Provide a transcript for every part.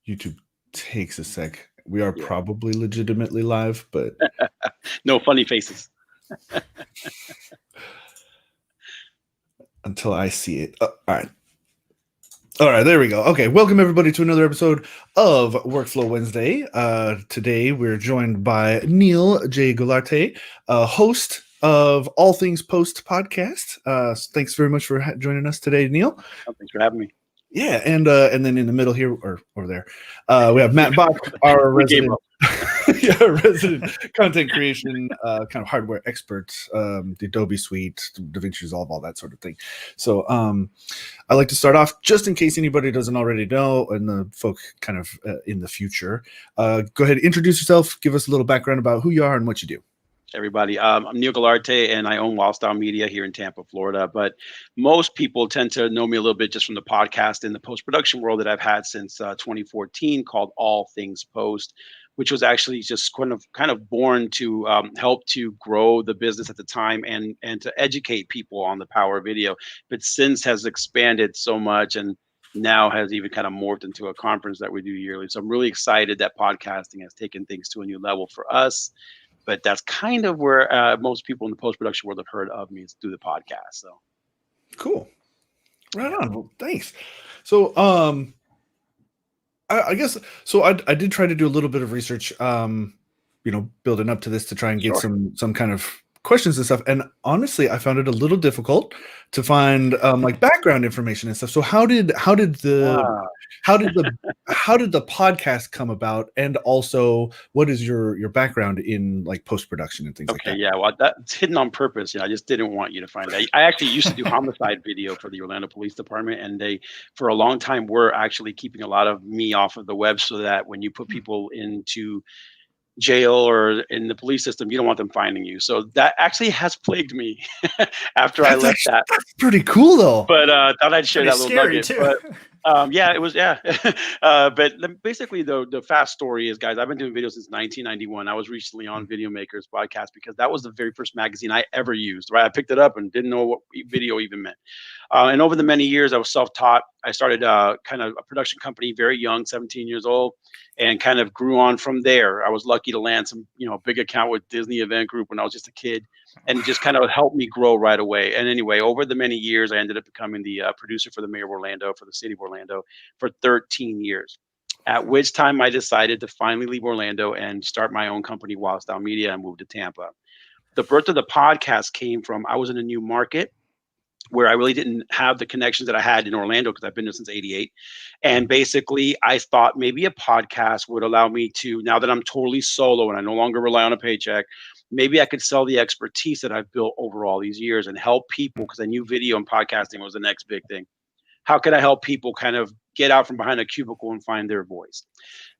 YouTube takes a sec. We are Yeah. probably legitimately live, but No funny faces. until I see it. All right. All right, there we go. Okay, welcome everybody to another episode of Workflow Wednesday. Today we're joined by Niel J. Guilarte, host of All Things Post podcast. Thanks very much for joining us today, Niel. Oh, thanks for having me. Yeah, and then in the middle here or over there, we have Matt Bach, our resident, resident content creation kind of hardware expert, the Adobe Suite, DaVinci Resolve, all that sort of thing. So I like to start off just in case anybody doesn't already know, and the folk kind of in the future. Go ahead, introduce yourself, give us a little background about who you are and what you do. Everybody, I'm Niel Guilarte, and I own Wildstyle Media here in Tampa, Florida. But most people tend to know me a little bit just from the podcast and the post-production world that I've had since 2014, called All Things Post, which was actually just kind of born to help to grow the business at the time and to educate people on the power of video. But since has expanded so much and now has even kind of morphed into a conference that we do yearly. So I'm really excited that podcasting has taken things to a new level for us. But that's kind of where most people in the post-production world have heard of me, is through the podcast. So cool. Right on. Well, thanks. So I guess so. I did try to do a little bit of research, building up to this to try and get some kind of questions and stuff. And honestly, I found it a little difficult to find like background information and stuff. So how did the podcast come about, and also what is your background in like post-production and things like that? Okay, yeah, well, that's hidden on purpose. I just didn't want you to find that. I actually used to do homicide video for the Orlando Police Department, and they, for a long time, were actually keeping a lot of me off of the web so that when you put people into jail or in the police system, you don't want them finding you. So that actually has plagued me after I left that. That's pretty cool though. But thought I'd share that little nugget. Too. But yeah, it was, yeah. But basically the fast story is, guys, I've been doing videos since 1991. I was recently on Video Maker's podcast because that was the very first magazine I ever used, right? I picked it up and didn't know what video even meant. And over the many years, I was self-taught. I started kind of a production company very young, 17 years old, and kind of grew on from there. I was lucky to land some, big account with Disney Event Group when I was just a kid, and it just kind of helped me grow right away. And anyway, over the many years, I ended up becoming the producer for the mayor of Orlando, for the city of Orlando, for 13 years. At which time I decided to finally leave Orlando and start my own company, Wildstyle Media, and move to Tampa. The birth of the podcast came from, I was in a new market where I really didn't have the connections that I had in Orlando, because I've been there since '88. And basically, I thought maybe a podcast would allow me to, now that I'm totally solo and I no longer rely on a paycheck, maybe I could sell the expertise that I've built over all these years and help people, because I knew video and podcasting was the next big thing. How could I help people kind of get out from behind a cubicle and find their voice?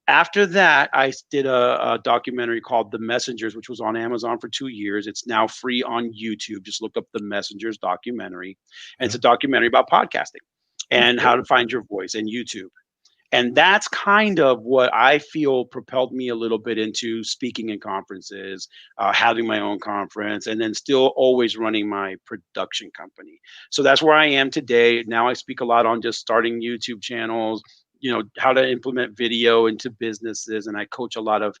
After that, I did a documentary called The Messengers, which was on Amazon for 2 years. It's now free on YouTube. Just look up The Messengers documentary. And it's a documentary about podcasting and how to find your voice in YouTube. And that's kind of what I feel propelled me a little bit into speaking in conferences, having my own conference, and then still always running my production company. So that's where I am today. Now I speak a lot on just starting YouTube channels, how to implement video into businesses. And I coach a lot of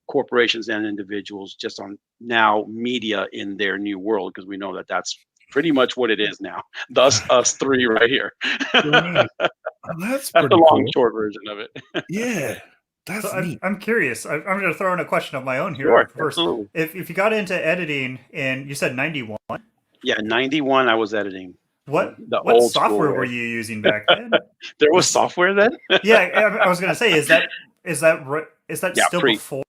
corporations and individuals just on now media in their new world, because we know that that's pretty much what it is now. Thus, us three right here. Right. That's the long, short version of it. Yeah. That's neat. I'm curious. I'm going to throw in a question of my own here. Sure, first. Absolutely. If you got into editing, and you said 91. Yeah, 91 I was editing. What software were you using back then? There was software then? Yeah, I was going to say, is that still before?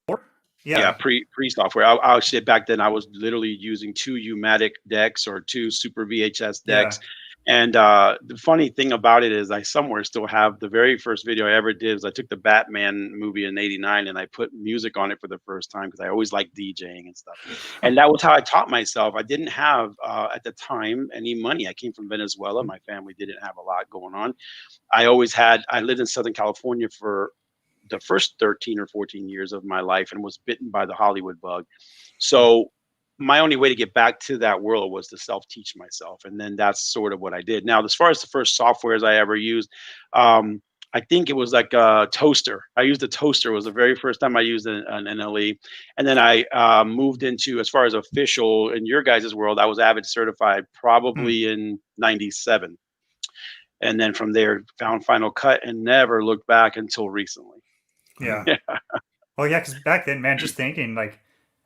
Yeah, pre software. I'll say back then I was literally using 2 U-matic decks or 2 Super VHS decks. Yeah. And the funny thing about it is I somewhere still have the very first video I ever did. Is I took the Batman movie in '89 and I put music on it for the first time, because I always liked DJing and stuff. And that was how I taught myself. I didn't have at the time any money. I came from Venezuela. My family didn't have a lot going on. I lived in Southern California for the first 13 or 14 years of my life and was bitten by the Hollywood bug. So my only way to get back to that world was to self-teach myself. And then that's sort of what I did. Now, as far as the first softwares I ever used, I think it was like a toaster. I used a toaster. It was the very first time I used an NLE, and then I moved into, as far as official in your guys' world, I was Avid certified Hmm. probably in '97, and then from there found Final Cut and never looked back until recently. Yeah. Yeah, Well, yeah, because back then, man, just thinking like,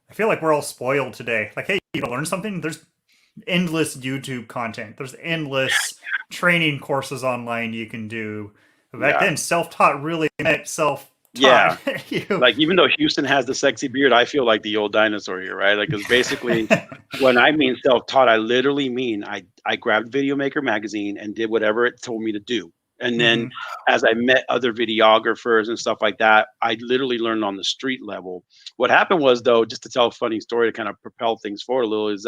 I feel like we're all spoiled today. Like, hey, you learn something? There's endless YouTube content. There's endless training courses online you can do. But back yeah, then, self-taught really meant self-taught. yeah. You, Like even though Houston has the sexy beard, I feel like the old dinosaur here, right? Like, because basically, when I mean self-taught, I literally mean I grabbed Video Maker magazine and did whatever it told me to do. And then Mhm. as I met other videographers and stuff like that, I literally learned on the street level. What happened was, though, just to tell a funny story to kind of propel things forward a little, is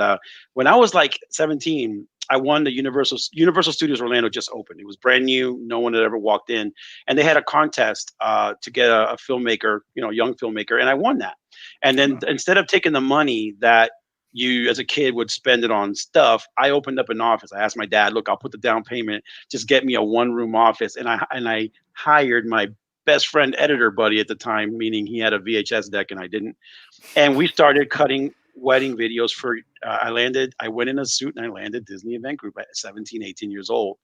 when I was like 17, I won the Universal Studios Orlando just opened. It was brand new. No one had ever walked in, and they had a contest to get a filmmaker, young filmmaker, and I won that. And then instead of taking the money that you as a kid would spend it on stuff, I opened up an office. I asked my dad, look, I'll put the down payment, just get me a one-room office. And I hired my best friend editor buddy at the time, meaning he had a VHS deck and I didn't. And we started cutting wedding videos for I went in a suit and I landed Disney Event Group at 17, 18 years old.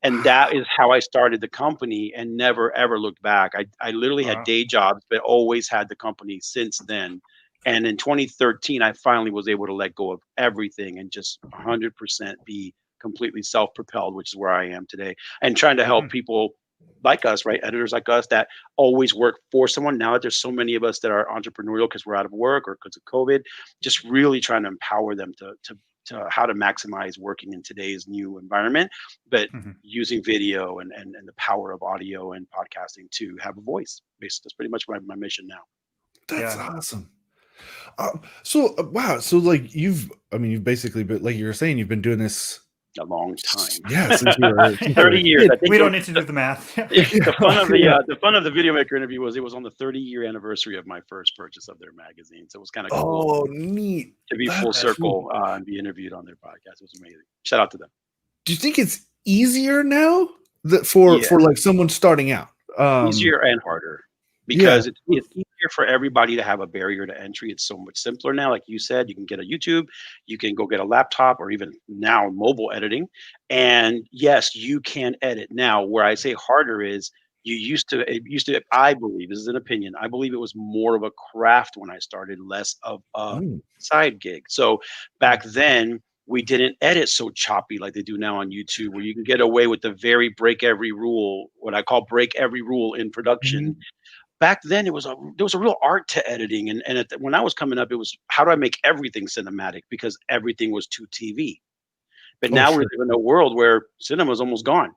And that is how I started the company and never ever looked back. I literally had Wow. day jobs, but always had the company since then. And in 2013, I finally was able to let go of everything and just 100% be completely self-propelled, which is where I am today. And trying to help Hmm. people like us, right? Editors like us that always work for someone. Now that there's so many of us that are entrepreneurial because we're out of work or because of COVID, just really trying to empower them to how to maximize working in today's new environment, but Mhm. using video and the power of audio and podcasting to have a voice. Basically, that's pretty much my mission now. That's Yeah. awesome. Wow. So like you've basically been, like you were saying, you've been doing this, A long time. yeah, since you were 30 a years. kid. I think We don't need to do the math. the fun of Yeah. the fun of the video maker interview was it was on the 30-year anniversary of my first purchase of their magazine. So it was kind of cool Oh, neat. to be full That's That's cool. circle and be interviewed on their podcast. It was amazing. Shout out to them. Do you think it's easier now that for Yeah. like someone starting out? Easier and harder Yeah. because it's easier for everybody to have a barrier to entry. It's so much simpler now. Like you said, you can get a YouTube, you can go get a laptop, or even now mobile editing. And yes, you can edit. Now, where I say harder is I believe, this is an opinion, I believe it was more of a craft when I started, less of a Mm. side gig. So back then, we didn't edit so choppy like they do now on YouTube, where you can get away with the very break every rule, what I call break every rule in production. Mhm. Back then, there was a real art to editing, and when I was coming up, it was how do I make everything cinematic because everything was to TV. But Oh, now we sure. live in a world where cinema is almost gone.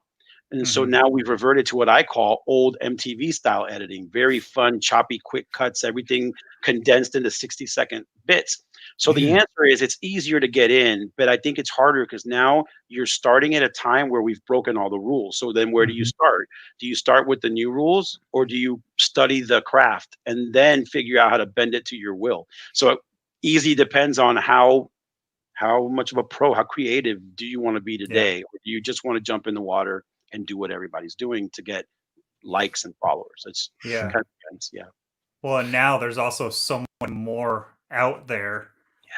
And so Mhm. now we've reverted to what I call old MTV style editing, very fun, choppy, quick cuts, everything condensed into 60-second bits. So the Yeah. answer is it's easier to get in, but I think it's harder because now you're starting at a time where we've broken all the rules. So then where do you Mhm. start? Do you start with the new rules or do you study the craft and then figure out how to bend it to your will? So easy depends on how much of a pro, how creative do you want to be Yeah. today? Or do you just want to jump in the water and do what everybody's doing to get likes and followers? It's Yeah. kind of depends, yeah. Well, and now there's also so much more out there.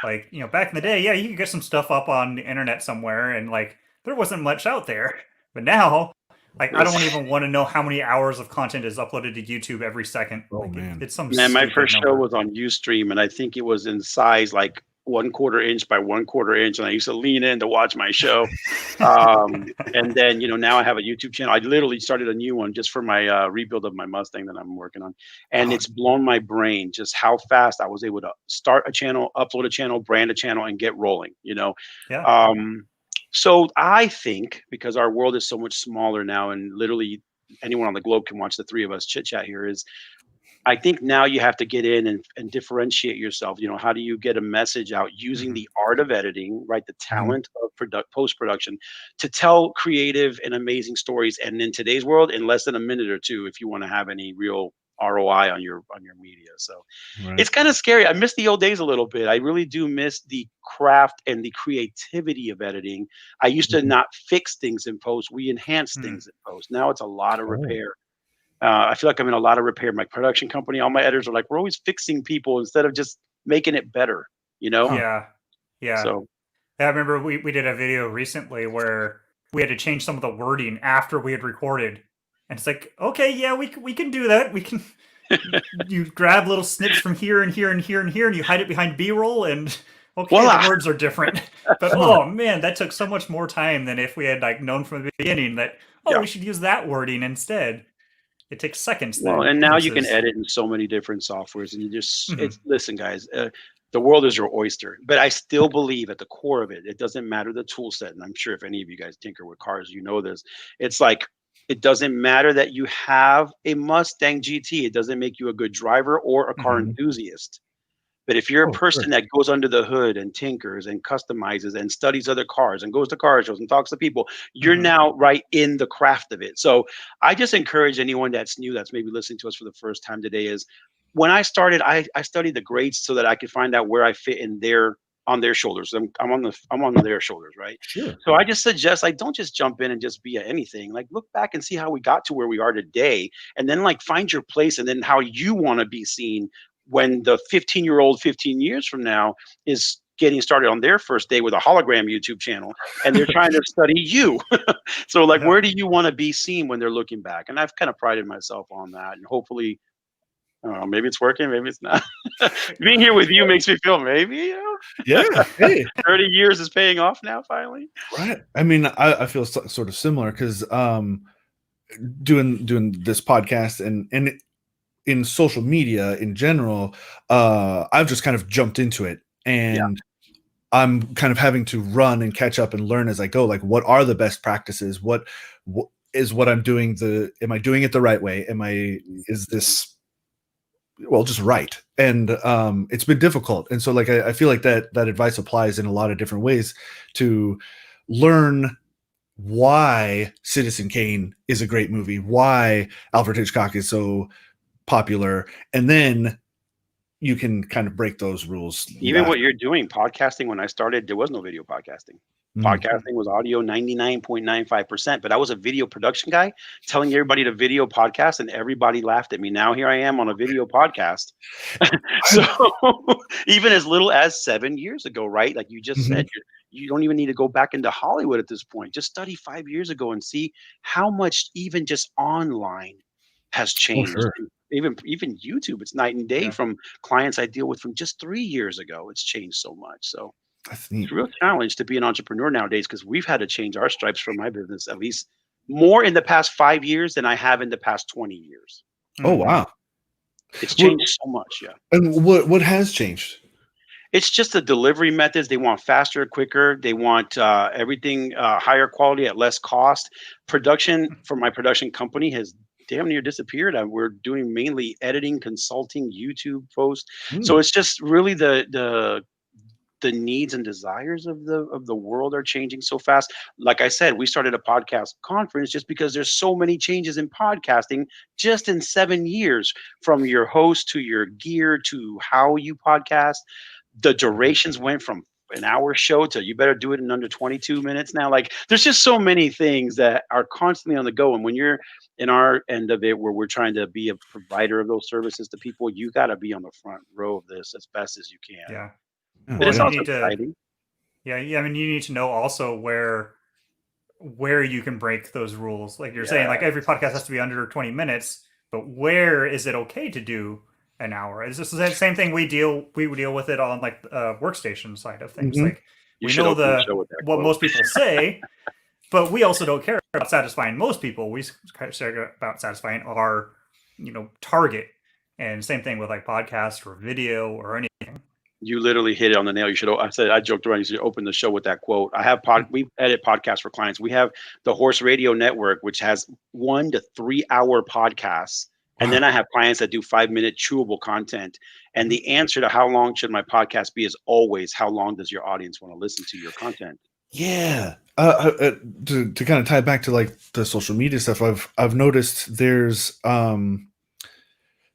Like, back in the day, yeah, you could get some stuff up on the internet somewhere and like there wasn't much out there. But now, like I It's, don't even want to know how many hours of content is uploaded to YouTube every second. Oh Like man. it's some man, my stupid first show number. was on Ustream, and I think it was in size like 1/4 inch by 1/4 inch, and I used to lean in to watch my show. And then now I have a YouTube channel. I literally started a new one just for my rebuild of my Mustang that I'm working on, and Oh, it's blown my brain just how fast I was able to start a channel, upload a channel, brand a channel, and get rolling. Yeah. Um, so I think because our world is so much smaller now, and literally anyone on the globe can watch the three of us chit chat here, is I think now you have to get in and differentiate yourself. How do you get a message out using Mhm. the art of editing, right? The mhm. talent of post production to tell creative and amazing stories. And in today's world, in less than a minute or two, if you want to have any real ROI on your media. So Right. it's kind of scary. I miss the old days a little bit. I really do miss the craft and the creativity of editing. I used to Mhm. not fix things in post. We enhance Mm. things in post. Now it's a lot of Oh. repair I feel like I'm in a lot of repair. My production company, all my editors are like, we're always fixing people instead of just making it better, you know? Yeah. Yeah. So I remember we did a video recently where we had to change some of the wording after we had recorded. And it's like, okay, yeah, we can do that. We can you grab little snips from here and here and here and here and you hide it behind B-roll and okay, voila. the words are different. But oh man, that took so much more time than if we had like known from the beginning that we should use that wording instead. It takes seconds then. Well, and now you can versus- edit in so many different softwares, and you just it's listen, guys. The world is your oyster, but I still believe at the core of it, it doesn't matter the tool set. And I'm sure if any of you guys tinker with cars, you know this. It's like it doesn't matter that you have a Mustang GT. It doesn't make you a good driver or a car enthusiast. But if you're a person that goes under the hood and tinkers and customizes and studies other cars and goes to car shows and talks to people, you're now right in the craft of it. So I just encourage anyone that's new, that's maybe listening to us for the first time today, is when I started, I studied the grades so that I could find out where I fit in on their shoulders. I'm on their shoulders, right? Sure. So I just suggest like don't just jump in and just be at anything. Like look back and see how we got to where we are today, and then like find your place and then how you want to be seen when the 15-year-old 15 years from now is getting started on their first day with a hologram YouTube channel and they're trying to study you. So like where do you want to be seen when they're looking back? And I've kind of prided myself on that, and hopefully maybe it's working, maybe it's not. Being here with you makes me feel maybe, Yeah. Hey. 30 years is paying off now finally. Right. I mean, I feel sort of similar because doing this podcast and in social media in general, I've just kind of jumped into it, and I'm kind of having to run and catch up and learn as I go. Like, what are the best practices? What is what I'm doing? Am I doing it the right way? Is this just right? And it's been difficult, and so like I feel like that advice applies in a lot of different ways to learn why Citizen Kane is a great movie, why Alfred Hitchcock is so popular, and then you can kind of break those rules. Even what you're doing, podcasting, when I started, there was no video podcasting. Podcasting was audio 99.95%, but I was a video production guy telling everybody to video podcast, and everybody laughed at me. Now here I am on a video podcast. So even as little as 7 years ago, right? Like you just said, you don't even need to go back into Hollywood at this point. Just study 5 years ago and see how much even just online has changed. Even YouTube, it's night and day from clients I deal with from just 3 years ago. It's changed so much. So it's a real challenge to be an entrepreneur nowadays because we've had to change our stripes for my business at least more in the past 5 years than I have in the past 20 years. Oh, wow. It's changed so much. Yeah. And what has changed? It's just the delivery methods. They want faster, quicker. They want everything higher quality at less cost. Production for my production company has damn near disappeared. We're doing mainly editing, consulting, YouTube posts. So it's just really the needs and desires of the world are changing so fast. Like I said, we started a podcast conference just because there's so many changes in podcasting just in 7 years, from your host to your gear to how you podcast. The durations went from an hour show to you better do it in under 22 minutes now. Like there's just so many things that are constantly on the go. And when you're in our end of it, where we're trying to be a provider of those services to people, you got to be on the front row of this as best as you can. Yeah. But it's also exciting. Yeah. I mean, you need to know also where you can break those rules. Like you're saying, like every podcast has to be under 20 minutes, but where is it okay to do an hour? It's just the same thing we deal with it on like workstation side of things. Like we know what most people say, but we also don't care about satisfying most people. We care about satisfying our target. And same thing with like podcasts or video or anything. You literally hit it on the nail. I joked around. You should open the show with that quote. We edit podcasts for clients. We have the Horse Radio Network, which has 1 to 3 hour podcasts. And then I have clients that do 5-minute chewable content. And the answer to how long should my podcast be is always, how long does your audience want to listen to your content? Yeah. To kind of tie it back to like the social media stuff, I've noticed there's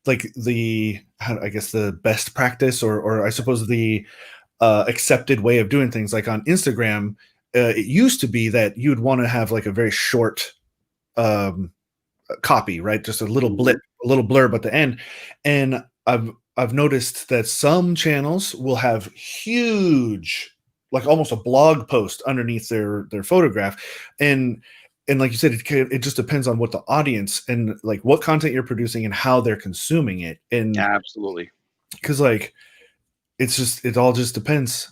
like the best practice or I suppose the accepted way of doing things. Like on Instagram, it used to be that you'd want to have like a very short copy, right? Just a little blip, a little blurb at the end. And I've noticed that some channels will have huge, like almost a blog post underneath their photograph, and like you said, it just depends on what the audience and like what content you're producing and how they're consuming it. And Absolutely. because like it all just depends.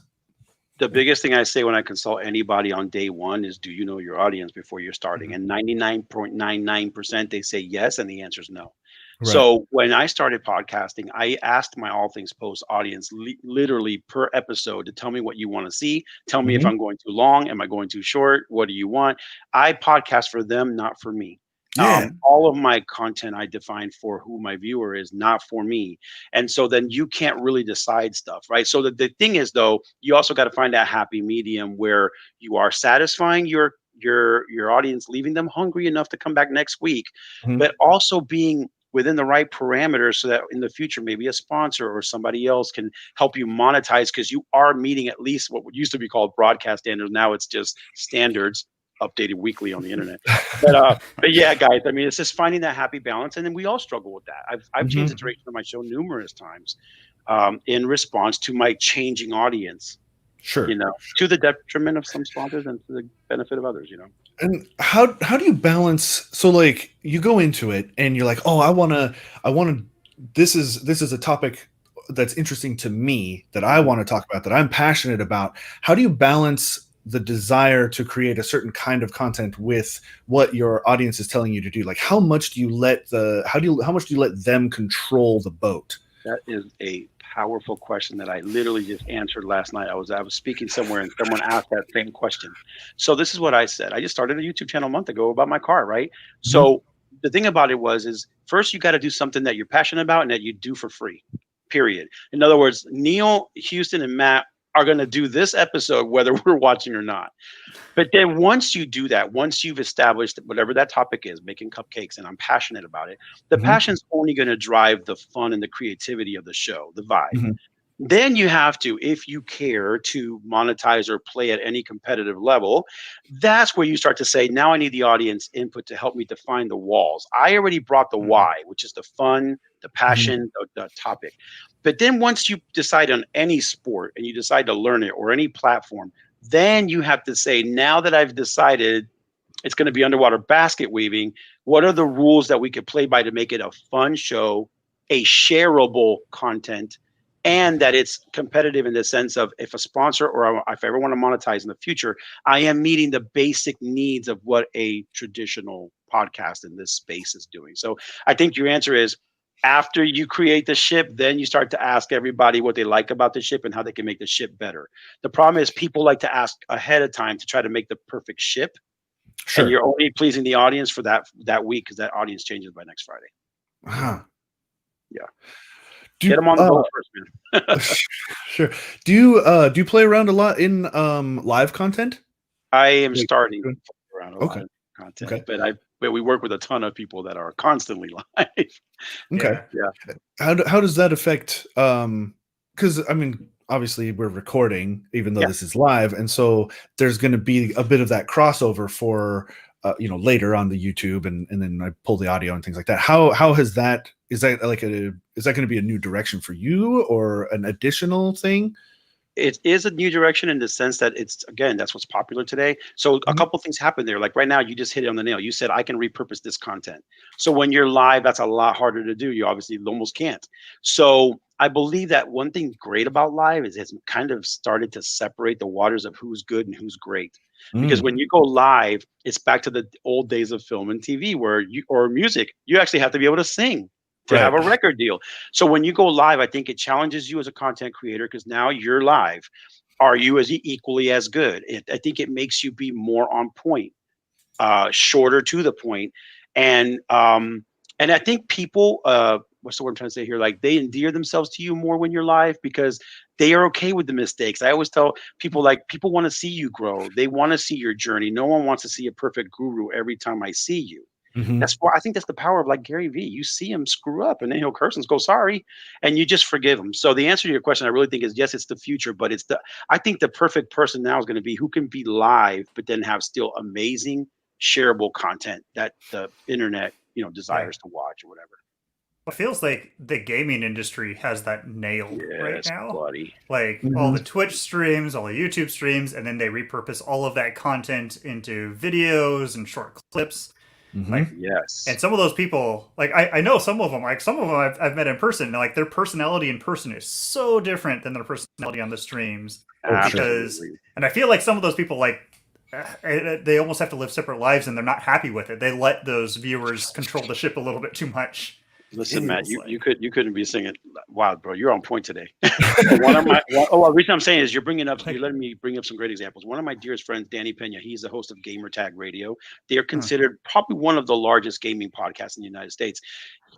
The biggest thing I say when I consult anybody on day one is, do you know your audience before you're starting? And 99.99% they say yes, and the answer is no. Right. So when I started podcasting, I asked my All Things Post audience literally per episode to tell me what you want to see. Tell me if I'm going too long. Am I going too short? What do you want? I podcast for them, not for me. Yeah. All of my content I define for who my viewer is, not for me. And so then you can't really decide stuff, right? So the thing is, though, you also got to find that happy medium where you are satisfying your audience, leaving them hungry enough to come back next week, but also being within the right parameters so that in the future, maybe a sponsor or somebody else can help you monetize, because you are meeting at least what used to be called broadcast standards. Now it's just standards updated weekly on the internet. But yeah, guys, I mean, it's just finding that happy balance. And then we all struggle with that. I've changed the direction of my show numerous times in response to my changing audience. Sure. You know, to the detriment of some sponsors and to the benefit of others, you know. And how do you balance? So like you go into it and you're like, oh, I want to, this is a topic that's interesting to me that I want to talk about, that I'm passionate about. How do you balance the desire to create a certain kind of content with what your audience is telling you to do? Like how much do you let them control the boat? That is a powerful question that I literally just answered last night. I was speaking somewhere and someone asked that same question. So this is what I said. I just started a YouTube channel a month ago about my car, right? So the thing about it is first you got to do something that you're passionate about and that you do for free, period. In other words, Neil, Houston, and Matt are going to do this episode whether we're watching or not. But then once you do that, once you've established whatever that topic is, making cupcakes, and I'm passionate about it, the passion's only going to drive the fun and the creativity of the show, the vibe. Then you have to, if you care to monetize or play at any competitive level, that's where you start to say, now I need the audience input to help me define the walls. I already brought the why, which is the fun, the passion, the topic. But then once you decide on any sport and you decide to learn it or any platform, then you have to say, now that I've decided it's going to be underwater basket weaving, what are the rules that we could play by to make it a fun show, a shareable content, and that it's competitive in the sense of if a sponsor or if I ever want to monetize in the future, I am meeting the basic needs of what a traditional podcast in this space is doing. So I think your answer is, after you create the ship, then you start to ask everybody what they like about the ship and how they can make the ship better. The problem is people like to ask ahead of time to try to make the perfect ship. Sure. And you're only pleasing the audience for that week, because that audience changes by next Friday. Yeah. Get them on the boat first, man. Sure. Do you play around a lot in live content? I am starting to play around a lot in content, okay. But we work with a ton of people that are constantly live. Okay. Yeah. How does that affect? Because I mean, obviously we're recording, even though this is live, and so there's going to be a bit of that crossover for later on the YouTube, and then I pull the audio and things like that. How has that? Is that going to be a new direction for you or an additional thing? It is a new direction in the sense that that's what's popular today. So a couple things happen there. Like right now, you just hit it on the nail. You said, I can repurpose this content. So when you're live, that's a lot harder to do. You obviously almost can't. So I believe that one thing great about live is it's kind of started to separate the waters of who's good and who's great. Because when you go live, it's back to the old days of film and TV or music. You actually have to be able to sing to have a record deal. So when you go live, I think it challenges you as a content creator, because now you're live. Are you equally as good? I think it makes you be more on point, shorter to the point. And I think people, what's the word I'm trying to say here? Like, they endear themselves to you more when you're live because they are okay with the mistakes. I always tell people, like, people want to see you grow. They want to see your journey. No one wants to see a perfect guru every time I see you. That's why I think that's the power of like Gary Vee. You see him screw up and then he'll curse and go sorry, and you just forgive him. So the answer to your question, I really think, is yes, it's the future, but I think the perfect person now is going to be who can be live, but then have still amazing shareable content that the internet desires to watch or whatever. It feels like the gaming industry has that nailed right now. Buddy. Like all the Twitch streams, all the YouTube streams, and then they repurpose all of that content into videos and short clips. Like, yes. And some of those people, like I know some of them, I've met in person. And, like their personality in person is so different than their personality on the streams. And I feel like some of those people, like they almost have to live separate lives, and they're not happy with it. They let those viewers control the ship a little bit too much. Listen, Matt, you couldn't be singing. Wow, bro, you're on point today. The reason I'm saying is you're letting me bring up some great examples. One of my dearest friends, Danny Pena, he's the host of Gamer Tag Radio. They're considered probably one of the largest gaming podcasts in the United States.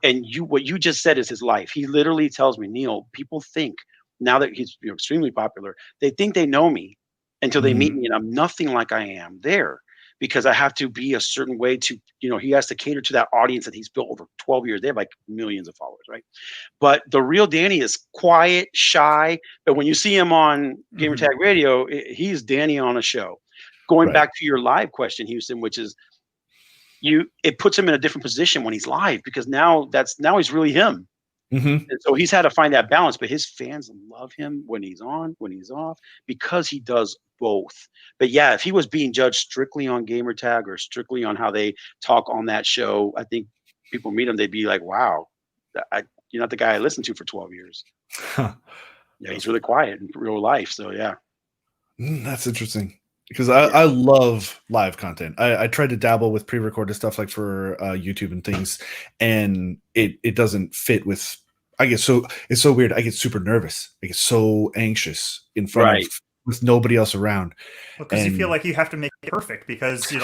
And what you just said is his life. He literally tells me, Neil, people think now that he's extremely popular, they think they know me until they meet me, and I'm nothing like I am there. Because I have to be a certain way to, he has to cater to that audience that he's built over 12 years. They have like millions of followers, right? But the real Danny is quiet, shy. But when you see him on Gamertag Radio, he's Danny on a show. Going back to your live question, Houston, which is it puts him in a different position when he's live, because now he's really him. And so he's had to find that balance, but his fans love him when he's on, when he's off, because he does both. But yeah, if he was being judged strictly on Gamertag or strictly on how they talk on that show, I think people meet him, they'd be like, wow, you're not the guy I listened to for 12 years. Yeah, he's really quiet in real life. So yeah. That's interesting. Because I love live content. I tried to dabble with pre-recorded stuff like for YouTube and things, and it doesn't fit with. It's so weird. I get super nervous. I get so anxious in front of with nobody else around. Because you feel like you have to make it perfect because you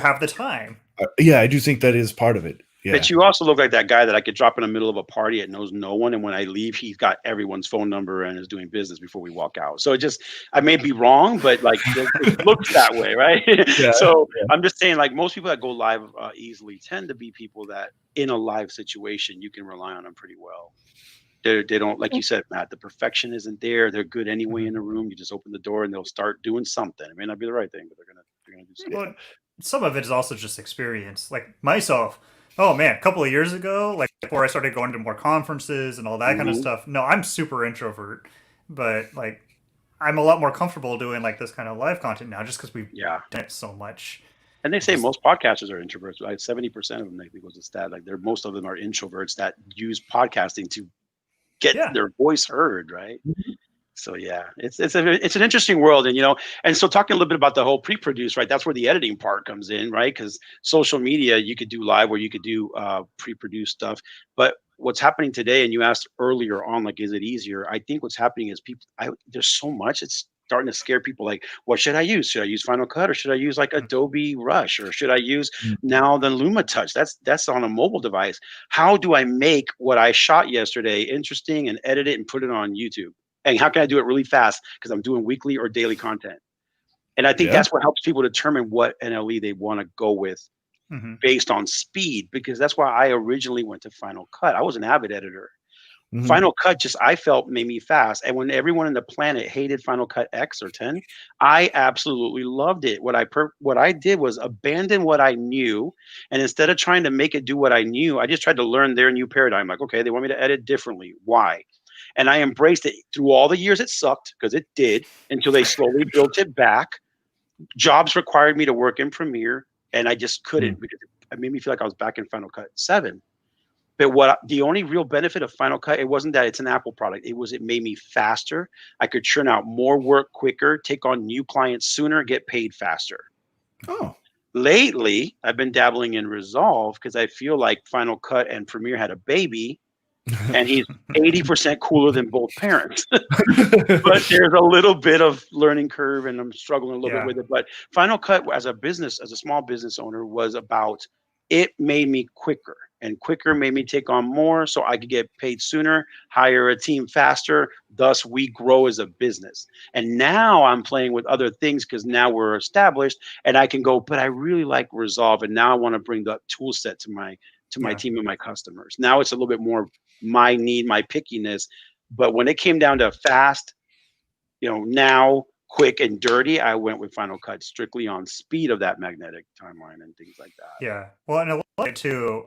have the time. I do think that is part of it. Yeah. But you also look like that guy that I could drop in the middle of a party that knows no one, and when I leave, he's got everyone's phone number and is doing business before we walk out. So I may be wrong, but like it looks that way, right? I'm just saying, like most people that go live easily tend to be people that in a live situation you can rely on them pretty well. They don't, like you said, Matt, the perfection isn't there. They're good anyway in the room. You just open the door and they'll start doing something. It may not be the right thing, but they're gonna do something. Well, some of it is also just experience. Like myself. Oh man, a couple of years ago, like before I started going to more conferences and all that kind of stuff. No, I'm super introvert, but like I'm a lot more comfortable doing like this kind of live content now, just because we've done it so much. And they say most podcasters are introverts. Like 70% of them, I think, was a stat. Like most of them are introverts that use podcasting to get their voice heard, right? So yeah, it's an interesting world, and so talking a little bit about the whole pre-produce, right? That's where the editing part comes in, right? Because social media, you could do live, or you could do pre-produced stuff. But what's happening today, and you asked earlier on, like, is it easier? I think what's happening is there's so much, it's starting to scare people. Like, what should I use? Should I use Final Cut, or should I use like Adobe Rush, or should I use now the Luma Touch? That's on a mobile device. How do I make what I shot yesterday interesting and edit it and put it on YouTube? And how can I do it really fast? Because I'm doing weekly or daily content. And I think that's what helps people determine what NLE they want to go with based on speed, because that's why I originally went to Final Cut. I was an avid editor. Final Cut I felt made me fast. And when everyone in the planet hated Final Cut X or 10, I absolutely loved it. What I did was abandon what I knew. And instead of trying to make it do what I knew, I just tried to learn their new paradigm. Like, okay, they want me to edit differently. Why? And I embraced it through all the years. It sucked, because it did, until they slowly built it back. Jobs required me to work in Premiere, and I just couldn't, because it made me feel like I was back in Final Cut 7. But the only real benefit of Final Cut, it wasn't that it's an Apple product. It made me faster. I could churn out more work quicker, take on new clients sooner, get paid faster. Oh. Lately, I've been dabbling in Resolve because I feel like Final Cut and Premiere had a baby. And he's 80% cooler than both parents. But there's a little bit of learning curve, and I'm struggling a little bit with it. But Final Cut, as a small business owner, was about, it made me quicker, and quicker made me take on more so I could get paid sooner, hire a team faster. Thus, we grow as a business. And now I'm playing with other things because now we're established, and I can go, but I really like Resolve, and now I want to bring that tool set to my team and my customers. Now it's a little bit more my need, my pickiness. But when it came down to fast, now quick and dirty, I went with Final Cut strictly on speed of that magnetic timeline and things like that. Yeah. Well, and a lot too.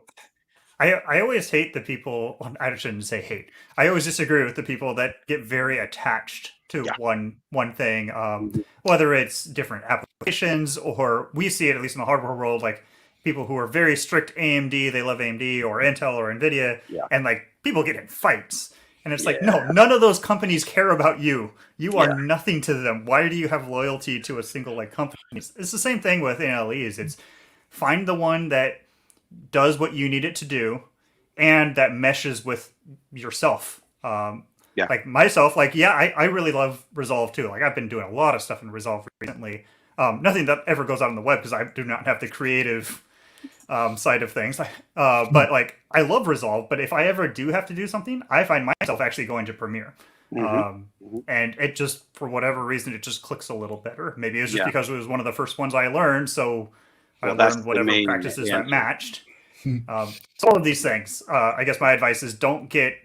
I always hate the people. Well, I shouldn't say hate. I always disagree with the people that get very attached to one thing, whether it's different applications or we see it at least in the hardware world, like people who are very strict AMD, they love AMD or Intel or Nvidia, and like people get in fights. And it's like, no, none of those companies care about you. You are nothing to them. Why do you have loyalty to a single like company? It's the same thing with NLEs. It's find the one that does what you need it to do and that meshes with yourself. Like myself, like, I really love Resolve too. Like I've been doing a lot of stuff in Resolve recently. Nothing that ever goes out on the web because I do not have the creative side of things. But like I love Resolve, but if I ever do have to do something, I find myself actually going to Premiere. And it just, for whatever reason, it just clicks a little better. Maybe it was just because it was one of the first ones I learned, so I learned whatever practices that matched. So all of these things, I guess my advice is don't get,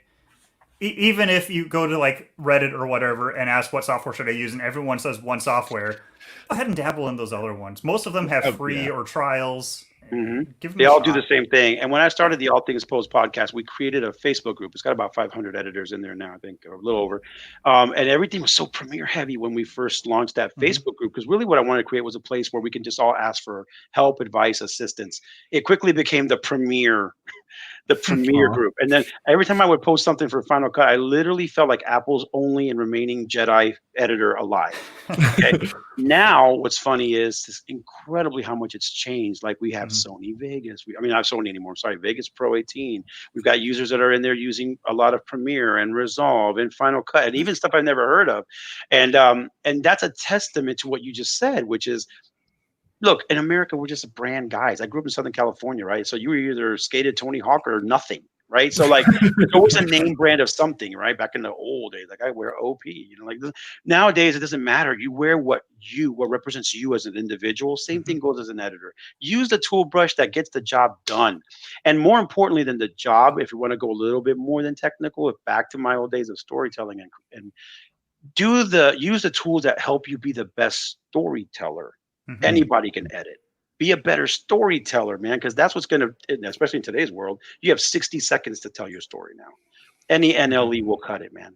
even if you go to like Reddit or whatever and ask what software should I use and everyone says one software, go ahead and dabble in those other ones. Most of them have free or trials. They all do the same thing. And when I started the All Things Post podcast, we created a Facebook group. It's got about 500 editors in there now, I think, or a little over. And everything was so Premiere heavy when we first launched that Facebook group, because really what I wanted to create was a place where we can just all ask for help, advice, assistance. It quickly became the Premiere group. And then every time I would post something for Final Cut, I literally felt like Apple's only and remaining Jedi editor alive. Okay? Now, what's funny is it's incredibly how much it's changed. Like we have Sony Vegas. Not Sony anymore. I'm sorry, Vegas Pro 18. We've got users that are in there using a lot of Premiere and Resolve and Final Cut and even stuff I've never heard of. And that's a testament to what you just said, which is, look, in America, we're just brand guys. I grew up in Southern California, right? So you were either skated Tony Hawk or nothing, right? So like, there's always a name brand of something, right? Back in the old days, like I wear OP, like this. Nowadays, it doesn't matter. You wear what represents you as an individual. Same thing goes as an editor. Use the tool brush that gets the job done. And more importantly than the job, if you want to go a little bit more than technical, back to my old days of storytelling and use the tools that help you be the best storyteller. Anybody can edit. Be a better storyteller, man, because that's what's going to, especially in today's world, you have 60 seconds to tell your story now. Any NLE will cut it, man.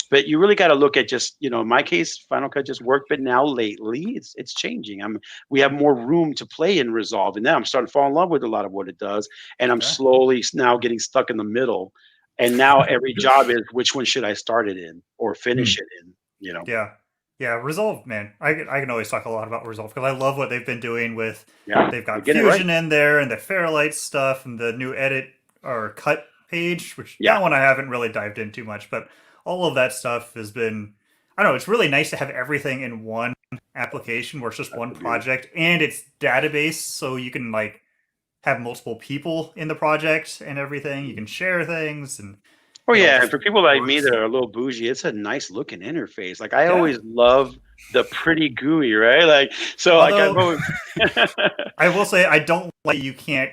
But you really got to look at just, in my case, Final Cut just worked, but now lately it's changing. We have more room to play in Resolve, and now I'm starting to fall in love with a lot of what it does, and I'm slowly now getting stuck in the middle. And now every job is, which one should I start it in or finish it in? Yeah, Resolve, man. I can always talk a lot about Resolve because I love what they've been doing with. They've got Fusion in there and the Fairlight stuff and the new edit or cut page, which that one I haven't really dived in too much, but all of that stuff has been. I don't know. It's really nice to have everything in one application where it's just one project and it's database, so you can like have multiple people in the project and everything. You can share things and. And for people like me that are a little bougie, it's a nice looking interface. Like I always love the pretty GUI, right? Like so. Although, I will say I don't like you can't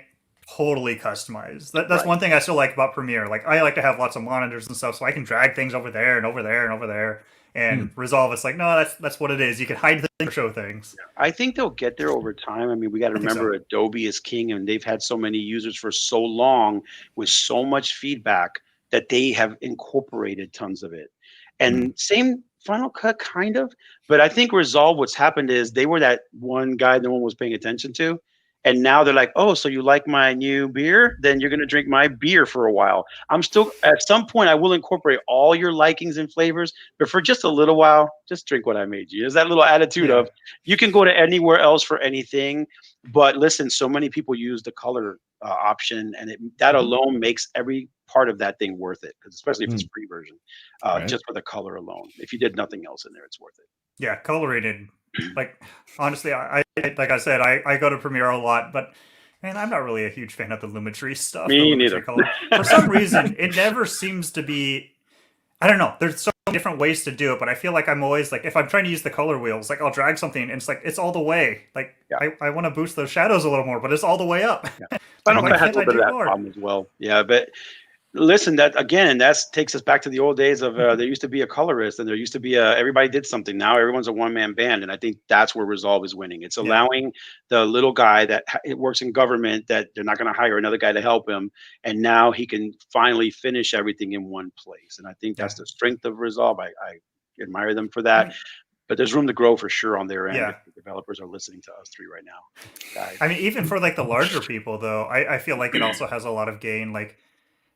totally customize. That's one thing I still like about Premiere. Like I like to have lots of monitors and stuff, so I can drag things over there and over there and over there. And Resolve, it's like no, that's what it is. You can hide things or show things. I think they'll get there over time. We got to remember Adobe is king, and they've had so many users for so long with so much feedback that they have incorporated tons of it. And same Final Cut kind of, but I think Resolve, what's happened is they were that one guy no one was paying attention to. And now they're like, oh, so you like my new beer? Then you're going to drink my beer for a while. I'm still, at some point, I will incorporate all your likings and flavors, but for just a little while, just drink what I made you. There's that little attitude of, you can go to anywhere else for anything. But listen, so many people use the color option, and that alone makes every part of that thing worth it, because especially if it's free version, just for the color alone. If you did nothing else in there, it's worth it. Yeah, colorated. Like honestly, I like I said, I go to Premiere a lot, but man, I'm not really a huge fan of the Lumetri stuff. Me neither. For some reason, it never seems to be. I don't know. There's so many different ways to do it, but I feel like I'm always like, if I'm trying to use the color wheels, like I'll drag something and it's like it's all the way. Like I want to boost those shadows a little more, but it's all the way up. I don't know. Has a little bit of that problem as well. Yeah, but Listen, that again, that takes us back to the old days of there used to be a colorist and there used to be everybody did something. Now everyone's a one-man band, and I think that's where Resolve is winning. It's allowing the little guy that it works in government that they're not going to hire another guy to help him, and now he can finally finish everything in one place. And I think that's the strength of Resolve. I admire them for that. But there's room to grow for sure on their end. Yeah. If the developers are listening to us three right now. Guys. I mean, even for like the larger people, though, I feel like it also has a lot of gain. Like,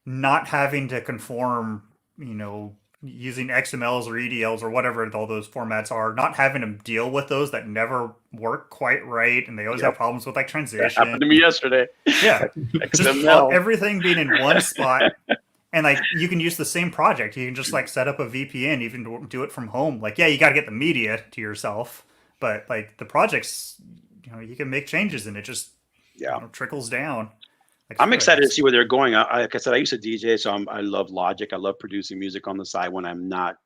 not having to conform, using XMLs or EDLs or whatever all those formats are, not having to deal with those that never work quite right, and they always have problems with like transition. That happened to me yesterday. Yeah, XML. Everything being in one spot, and like you can use the same project. You can just like set up a VPN, even do it from home. Like, yeah, you got to get the media to yourself, but like the projects, you can make changes, and it just trickles down. I'm excited to see where they're going. Like I said, I used to DJ, so I love Logic. I love producing music on the side when I'm not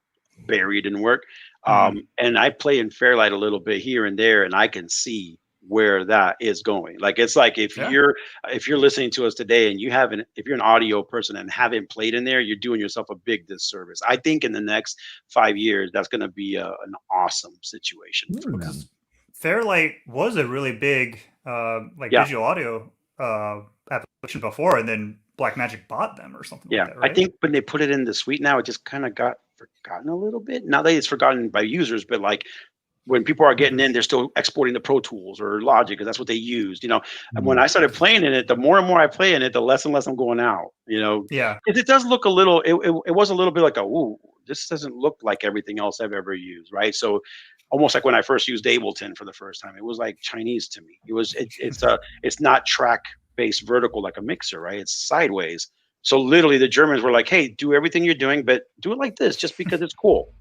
buried in work. And I play in Fairlight a little bit here and there, and I can see where that is going. Like, it's like if you're listening to us today and if you're an audio person and haven't played in there, you're doing yourself a big disservice. I think in the next 5 years, that's going to be an awesome situation. Because Fairlight was a really big visual audio application before, and then Blackmagic bought them or something like that, right? I think when they put it in the suite now, it just kind of got forgotten a little bit. Not that it's forgotten by users, but like when people are getting in, they're still exporting the Pro Tools or Logic because that's what they used, And when I started playing in it, the more and more I play in it, the less and less I'm going out, Yeah. It does look a little, it was a little bit like ooh, this doesn't look like everything else I've ever used, right? So almost like when I first used Ableton for the first time, it was like Chinese to me. It's not track-based vertical like a mixer, right? It's sideways. So literally the Germans were like, hey, do everything you're doing, but do it like this just because it's cool.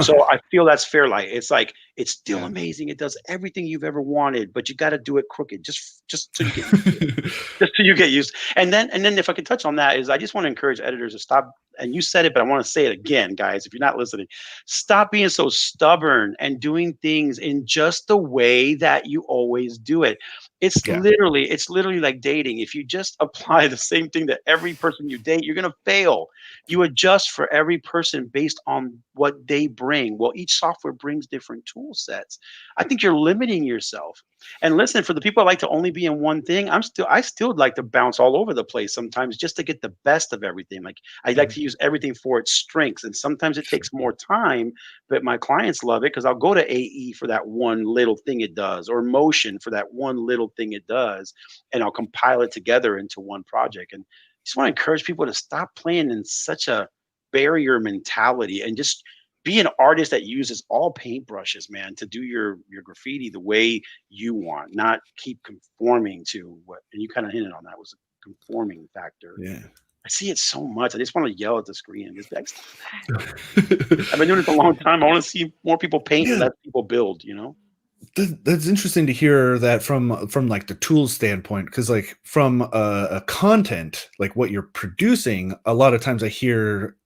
So I feel that's Fairlight. It's like, it's still amazing. It does everything you've ever wanted, but you got to do it crooked, just so you get used to it. Just so you get used. And then if I could touch on that is I just want to encourage editors to stop. And you said it, but I want to say it again, guys. If you're not listening, stop being so stubborn and doing things in just the way that you always do it. It's literally like dating. If you just apply the same thing to every person you date, you're going to fail. You adjust for every person based on what they bring. Well, each software brings different tool sets. I think you're limiting yourself. And listen, for the people that like to only be in one thing, I still like to bounce all over the place sometimes just to get the best of everything. Like, I like to use everything for its strengths. And sometimes it takes more time, but my clients love it because I'll go to AE for that one little thing it does, or Motion for that one little thing it does, and I'll compile it together into one project. And I just want to encourage people to stop playing in such a barrier mentality and just be an artist that uses all paintbrushes, man, to do your graffiti the way you want, not keep conforming to what. And you kind of hinted on that, was a conforming factor. Yeah. I see it so much. I just want to yell at the screen and just be like, stop that. I've been doing it a long time. I want to see more people paint and less people build, That's interesting to hear that from like the tools standpoint, because like from a content, like what you're producing, a lot of times I hear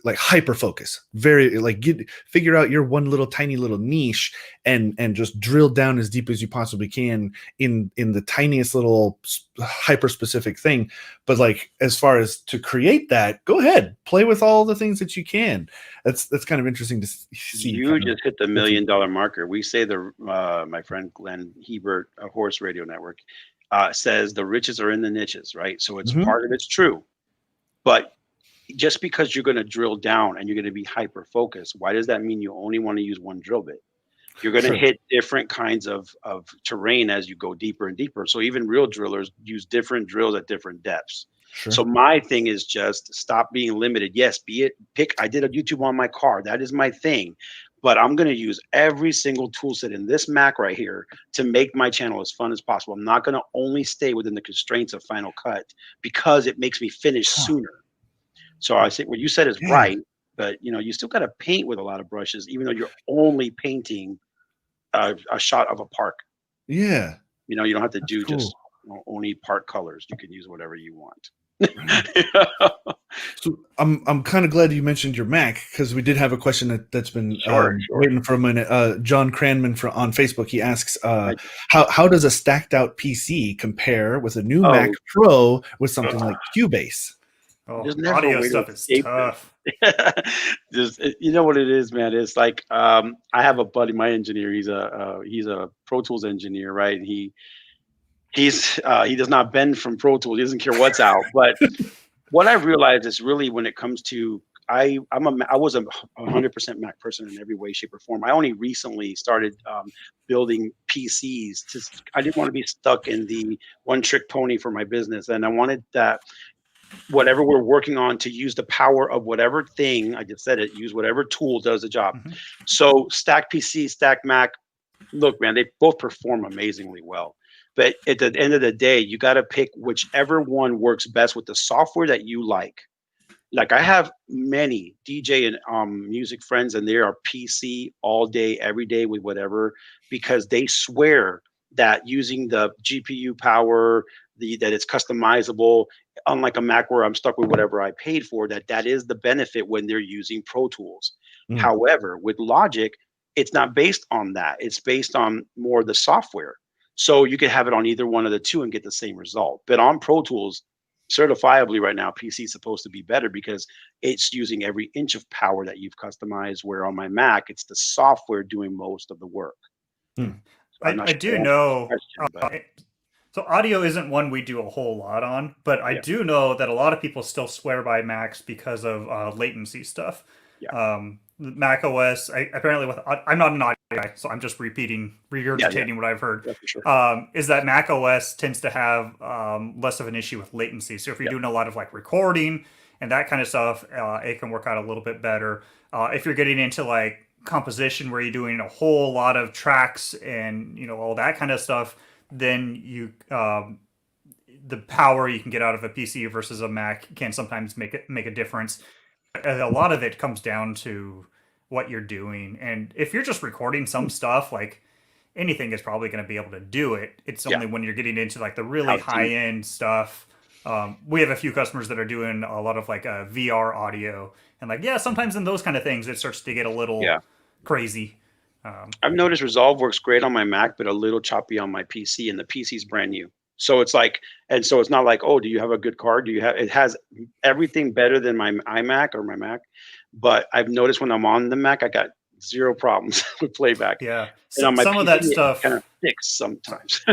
like hyperfocus, very like figure out your one little tiny little niche and just drill down as deep as you possibly can in the tiniest little hyper specific thing. But like, as far as to create that, go ahead, play with all the things that you can. That's kind of interesting to see. You just hit the $1 million marker. We say my friend Glenn Hebert, a Horse Radio Network, says the riches are in the niches, right? So it's part of it's true, but just because you're going to drill down and you're going to be hyper focused, why does that mean you only want to use one drill bit? You're going to hit different kinds of terrain as you go deeper and deeper. So even real drillers use different drills at different depths. So my thing is just stop being limited. Yes, I did a YouTube on my car. That is my thing. But I'm going to use every single tool set in this Mac right here to make my channel as fun as possible. I'm not going to only stay within the constraints of Final Cut because it makes me finish sooner. So I think what you said is right, but you still got to paint with a lot of brushes, even though you're only painting a shot of a park. Yeah. You don't have to do just only park colors. You can use whatever you want. So I'm kind of glad you mentioned your Mac, because we did have a question that's been waiting for a minute. John Cranman on Facebook, he asks, how does a stacked out PC compare with a new Mac Pro with something like Cubase? Oh, There's never a audio way to stuff is escape tough. this. You know what it is, man? It's like I have a buddy, my engineer. He's a Pro Tools engineer, right? And he does not bend from Pro Tools. He doesn't care what's out. But what I realized is really when it comes to I was a 100% Mac person in every way, shape, or form. I only recently started building PCs. I didn't want to be stuck in the one trick pony for my business, and I wanted that whatever we're working on to use the power of whatever thing I just said it. Use whatever tool does the job. Mhm. So stack PC, stack Mac. Look, man, they both perform amazingly well. But at the end of the day, you got to pick whichever one works best with the software that you like. Like I have many DJ and music friends, and they are PC all day, every day with whatever, because they swear that using the GPU power, that it's customizable, unlike a Mac where I'm stuck with whatever I paid for, that is the benefit when they're using Pro Tools. Mm. However, with Logic, it's not based on that. It's based on more the software. So you could have it on either one of the two and get the same result. But on Pro Tools, certifiably right now, PC is supposed to be better because it's using every inch of power that you've customized. Where on my Mac, it's the software doing most of the work. Hmm. So I'm not I sure do I answered know. the question, but So audio isn't one we do a whole lot on, but I yeah, do know that a lot of people still swear by Macs because of latency stuff. yeah, Mac OS, apparently with I'm not an audio guy, so I'm just regurgitating yeah, what I've heard. yeah, for sure. Is that Mac OS tends to have less of an issue with latency. So if you're Yeah, doing a lot of like recording and that kind of stuff, it can work out a little bit better. If you're getting into like composition where you're doing a whole lot of tracks and all that kind of stuff, then the power you can get out of a PC versus a Mac can sometimes make a difference. A lot of it comes down to what you're doing, and if you're just recording some stuff, like anything is probably going to be able to do it. It's yeah. only when you're getting into like the really How high deep? end stuff. We have a few customers that are doing a lot of like VR audio, and like sometimes in those kind of things, it starts to get a little Yeah. crazy. I've noticed Resolve works great on my Mac, but a little choppy on my PC, and the PC's brand new. So it's like, and so it's not like, oh, do you have a good card? Do you have? It has everything better than my iMac or my Mac, but I've noticed when I'm on the Mac, I got zero problems with playback, Yeah, and on my some of PC, that it kind of stuff. sticks sometimes.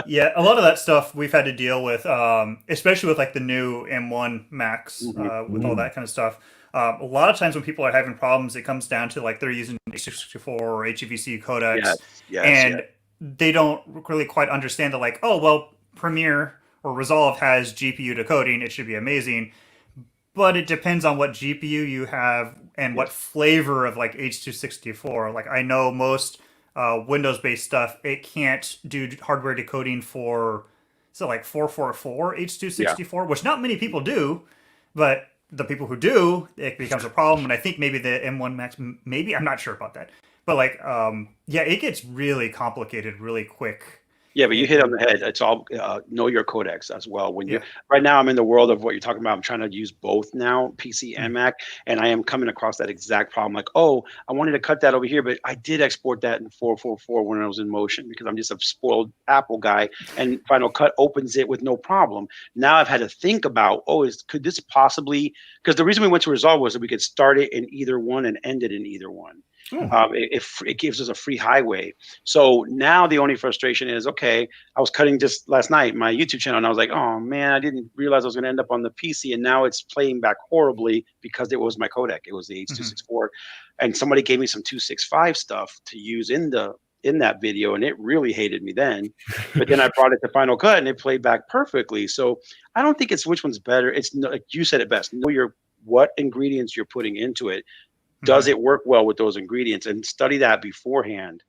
Yeah, a lot of that stuff we've had to deal with, especially with like the new M1 Max, Hmm. with all Mm. that kind of stuff. A lot of times when people are having problems, it comes down to like they're using H.264 or HEVC codecs, Yes, yes, yes, and they don't really quite understand that, like, oh, well, Premiere or Resolve has GPU decoding, it should be amazing. But it depends on what GPU you have and what yes, flavor of like H.264. Like I know most Windows-based stuff, it can't do hardware decoding for so like 444 yeah. H.264, which not many people do, but the people who do, it becomes a problem. And I think maybe the M1 Max, maybe I'm not sure about that, but like yeah, it gets really complicated really quick. Yeah, but you hit on And the head. It's all know your codecs as well. When you yeah. right now, I'm in the world of what you're talking about. I'm trying to use both now, PC and Mm. Mac, and I am coming across that exact problem. Like, oh, I wanted to cut that over here, but I did export that in 444 when I was in Motion because I'm just a spoiled Apple guy, and Final Cut opens it with no problem. Now I've had to think about, oh, could this possibly? Because the reason we went to Resolve was that we could start it in either one and end it in either one. Oh. It gives us a free highway. So now the only frustration is, okay, I was cutting just last night my YouTube channel, and I was like, oh man, I didn't realize I was going to end up on the PC, and now it's playing back horribly because it was my codec. It was the Mhm. H.264, and somebody gave me some 265 stuff to use in that video, and it really hated me then. But then I brought it to Final Cut, and it played back perfectly. So I don't think it's which one's better. It's like you said it best. Know what ingredients you're putting into it. Does Mhm. it work well with those ingredients, and study that beforehand.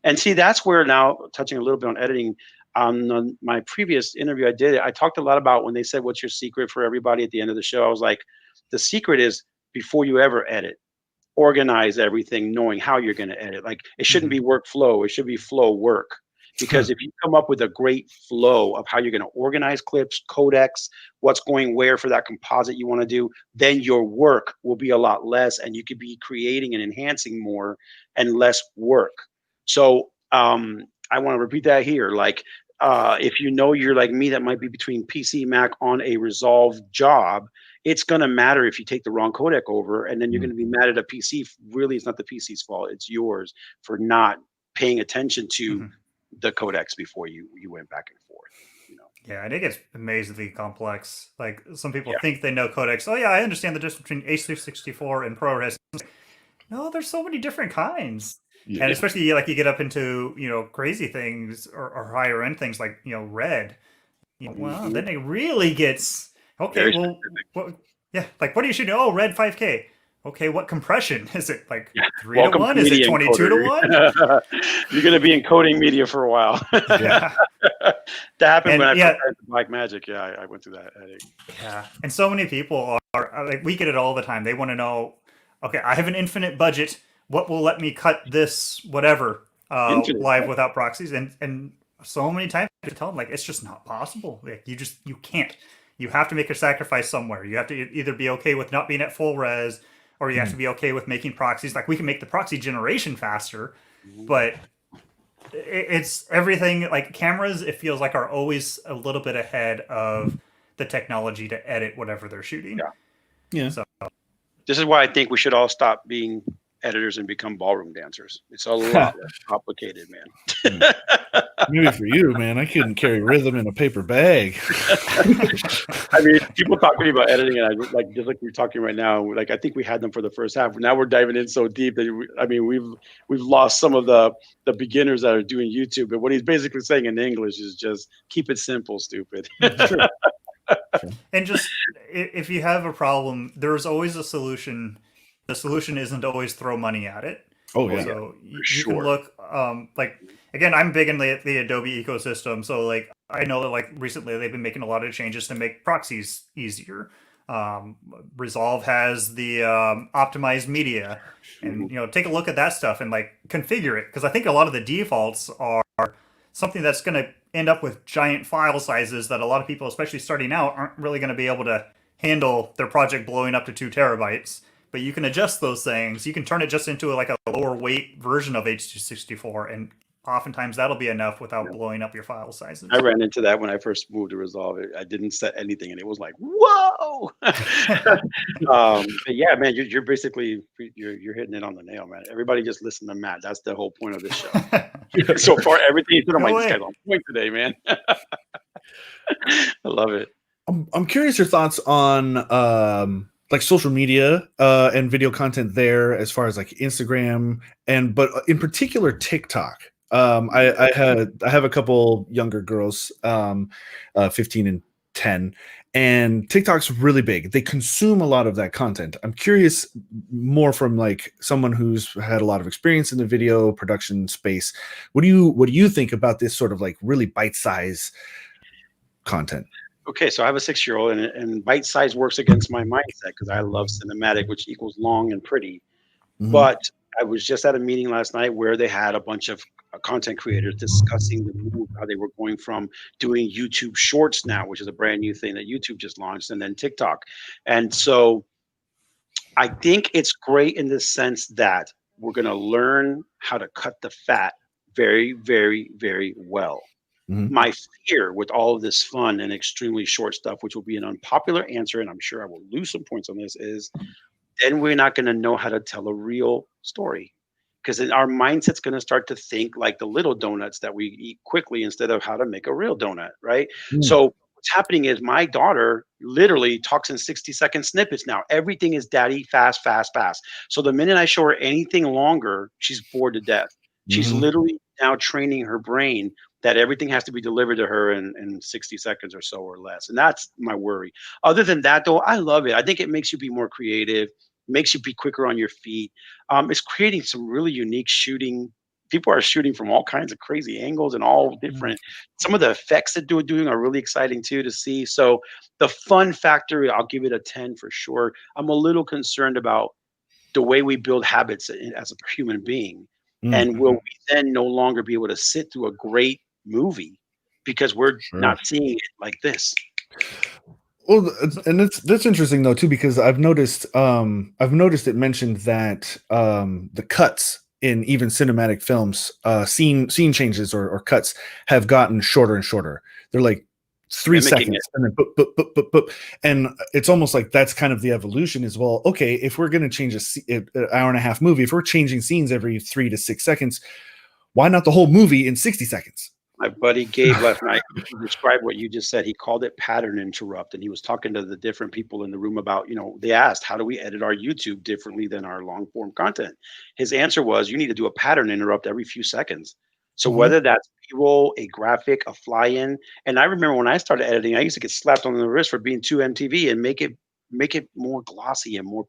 And see, that's where now touching a little bit on editing. On my previous interview, I talked a lot about when they said, "What's your secret for everybody?" At the end of the show, I was like, "The secret is before you ever edit, organize everything, knowing how you're going to edit. Like it shouldn't Mhm. be workflow; it should be flow work." Because if you come up with a great flow of how you're going to organize clips, codecs, what's going where for that composite you want to do, then your work will be a lot less, and you could be creating and enhancing more and less work. So I want to repeat that here. Like if you know you're like me that might be between PC Mac on a Resolve job, it's going to matter if you take the wrong codec over, and then you're going to be mad at a PC. Really, it's not the PC's fault. It's yours for not paying attention to the codecs before you went back and forth. Yeah, and it gets amazingly complex. Like some people think they know codecs. Oh yeah, I understand the difference between H.264 and ProRes. No, there's so many different kinds. Yeah. And especially like you get up into, crazy things or higher end things like, red. Well, then it really gets okay. Yeah, like what are you shooting? Oh, red 5K. Okay, what compression is it? Like 3 to 1? Is it 22 to 1? You're going to be encoding media for a while. Yeah. That happened when I prepared the Blackmagic. Yeah, I went through that headache. Yeah, and so many people are like, we get it all the time. They want to know, okay, I have an infinite budget. What will let me cut this whatever live without proxies? And so many times I tell them, like, it's just not possible. Like, you can't. You have to make a sacrifice somewhere. You have to either be okay with not being at full res, or you have to be okay with making proxies. Like, we can make the proxy generation faster, but it's everything. Like cameras, it feels like are always a little bit ahead of the technology to edit whatever they're shooting. Yeah. So this is why I think we should all stop being editors and become ballroom dancers. It's a lot less complicated, man. Maybe for you, man. I couldn't carry rhythm in a paper bag. I mean, people talk to me about editing, and I like just like we're talking right now. Like I think we had them for the first half. Now we're diving in so deep that we've lost some of the beginners that are doing YouTube. But what he's basically saying in English is just keep it simple, stupid. Sure. And just if you have a problem, there's always a solution. The solution isn't always throw money at it. Oh yeah. So you can look like again, I'm big in the Adobe ecosystem. So like I know that like recently they've been making a lot of changes to make proxies easier. Resolve has the optimized media, and take a look at that stuff and like configure it, because I think a lot of the defaults are something that's going to end up with giant file sizes that a lot of people, especially starting out, aren't really going to be able to handle their project blowing up to 2 terabytes. But you can adjust those things. You can turn it just into like a lower weight version of H.264, and oftentimes that'll be enough without blowing up your file sizes. I ran into that when I first moved to Resolve. I didn't set anything, and it was like, whoa! But yeah, man, you're basically you're hitting it on the nail, man. Everybody just listen to Matt. That's the whole point of this show. So far, everything he's doing, I'm like, this guy's on point today, man. I love it. I'm curious your thoughts on like social media and video content there, as far as like Instagram but in particular TikTok. I have a couple younger girls, 15 and 10, and TikTok's really big. They consume a lot of that content. I'm curious more from like someone who's had a lot of experience in the video production space. What do you think about this sort of like really bite-size content? Okay, so I have a 6-year-old, and bite size works against my mindset because I love cinematic, which equals long and pretty. But I was just at a meeting last night where they had a bunch of content creators discussing the move, how they were going from doing YouTube Shorts now, which is a brand new thing that YouTube just launched, and then TikTok. And so I think it's great in the sense that we're going to learn how to cut the fat very, very, very well. My fear with all of this fun and extremely short stuff, which will be an unpopular answer, and I'm sure I will lose some points on this, is then we're not going to know how to tell a real story, because our mindset's going to start to think like the little donuts that we eat quickly instead of how to make a real donut, right? So what's happening is my daughter literally talks in 60-second snippets now. Everything is daddy, fast, fast, fast. So the minute I show her anything longer, she's bored to death. She's literally now training her brain that everything has to be delivered to her in 60 seconds or so or less. And that's my worry. Other than that, though, I love it. I think it makes you be more creative, makes you be quicker on your feet. It's creating some really unique shooting. People are shooting from all kinds of crazy angles and all different. Some of the effects that they're doing are really exciting too to see. So the fun factor, I'll give it a 10 for sure. I'm a little concerned about the way we build habits as a human being. And will we then no longer be able to sit through a great movie because we're not seeing it like this? Well, and that's interesting though too, because I've noticed it mentioned that the cuts in even cinematic films, scene changes or cuts have gotten shorter and shorter. They're like 3 Mimicking seconds, it. and then boop, boop, boop, boop, boop. And it's almost like that's kind of the evolution as well. Okay, if we're going to change an hour and a half movie, if we're changing scenes every 3 to 6 seconds, why not the whole movie in 60 seconds? My buddy Gabe last night, he described what you just said. He called it pattern interrupt. And he was talking to the different people in the room about, they asked, how do we edit our YouTube differently than our long form content? His answer was, you need to do a pattern interrupt every few seconds. So whether that's B-roll, a graphic, a fly-in. And I remember when I started editing, I used to get slapped on the wrist for being too MTV and make it more glossy and more,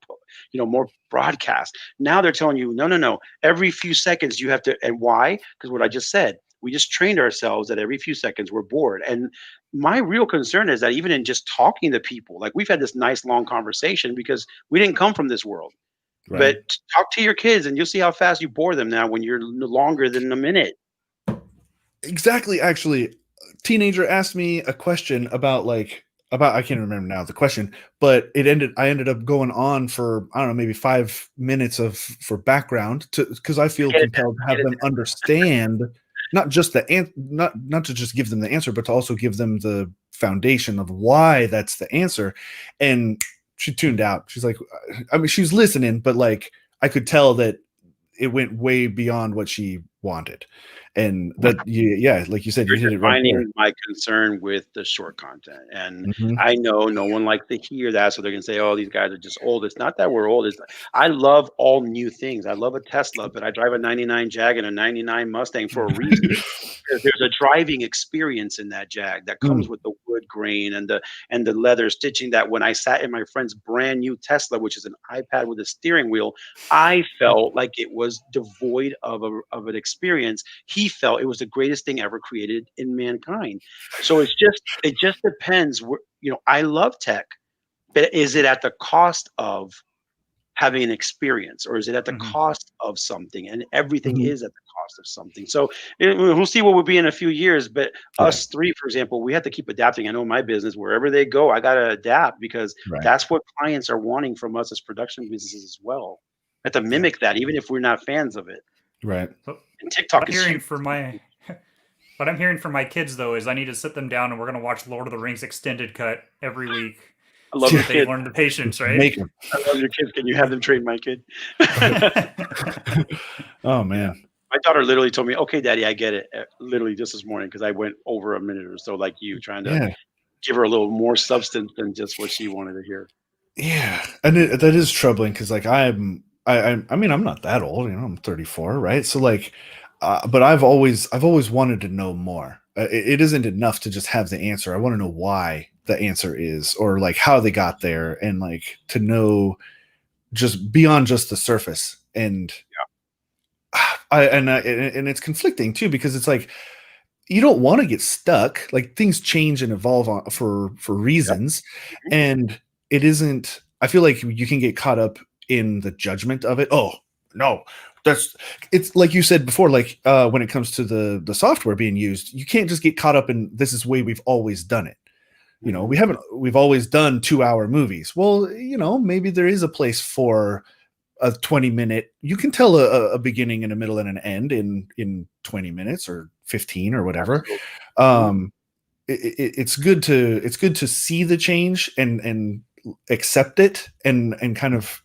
more broadcast. Now they're telling you, no. Every few seconds you have to, and why? Because what I just said, we just trained ourselves that every few seconds we're bored. And my real concern is that even in just talking to people, like we've had this nice long conversation because we didn't come from this world. Right. But talk to your kids and you'll see how fast you bore them now when you're longer than a minute. Exactly. Actually, teenager asked me a question about I can't remember now the question, but I ended up going on for, I don't know, maybe 5 minutes for background because I feel compelled to have them understand not just not to just give them the answer, but to also give them the foundation of why that's the answer. And she tuned out. She's like, I mean, she was listening, but like I could tell that it went way beyond what she wanted. And that, like you said, you hit it right there. My concern with the short content. And Mhm. I know no one likes to hear that. So they're going to say, oh, these guys are just old. It's not that we're old. I love all new things. I love a Tesla, but I drive a 99 Jag and a 99 Mustang for a reason. There's a driving experience in that Jag that comes with the wood grain and the leather stitching that when I sat in my friend's brand new Tesla, which is an iPad with a steering wheel, I felt like it was devoid of an experience. He felt it was the greatest thing ever created in mankind. So it just depends. I love tech, but is it at the cost of having an experience, or is it at the cost of something? And everything is at the cost of something. So we'll see what we'll be in a few years. But us three, for example, we have to keep adapting. I know my business, wherever they go, I got to adapt because that's what clients are wanting from us as production businesses as well. We have to mimic that, even if we're not fans of it. Right. And TikTok is hearing for my what I'm hearing from my kids though is I need to sit them down and we're going to watch Lord of the Rings extended cut every week. I love your they kids. learn the patience, right? Make them. I love your kids. Can you have them train my kid? Oh man. My daughter literally told me, "Okay, Daddy, I get it." Literally just this morning because I went over a minute or so, like you, trying to give her a little more substance than just what she wanted to hear. Yeah, and that is troubling because like I mean I'm not that old, I'm 34, right? So like, but I've always wanted to know more. It isn't enough to just have the answer. I want to know why the answer is, or like how they got there, and like to know just beyond just the surface. And and it's conflicting too because it's like you don't want to get stuck. Like things change and evolve for reasons, and it isn't. I feel like you can get caught up in the judgment of it. Oh no, it's like you said before. Like when it comes to the software being used, you can't just get caught up in this is the way we've always done it. We've always done 2-hour movies. Well, maybe there is a place for a 20-minute. You can tell a beginning and a middle and an end in 20 minutes or 15 or whatever. It's good to see the change and accept it and kind of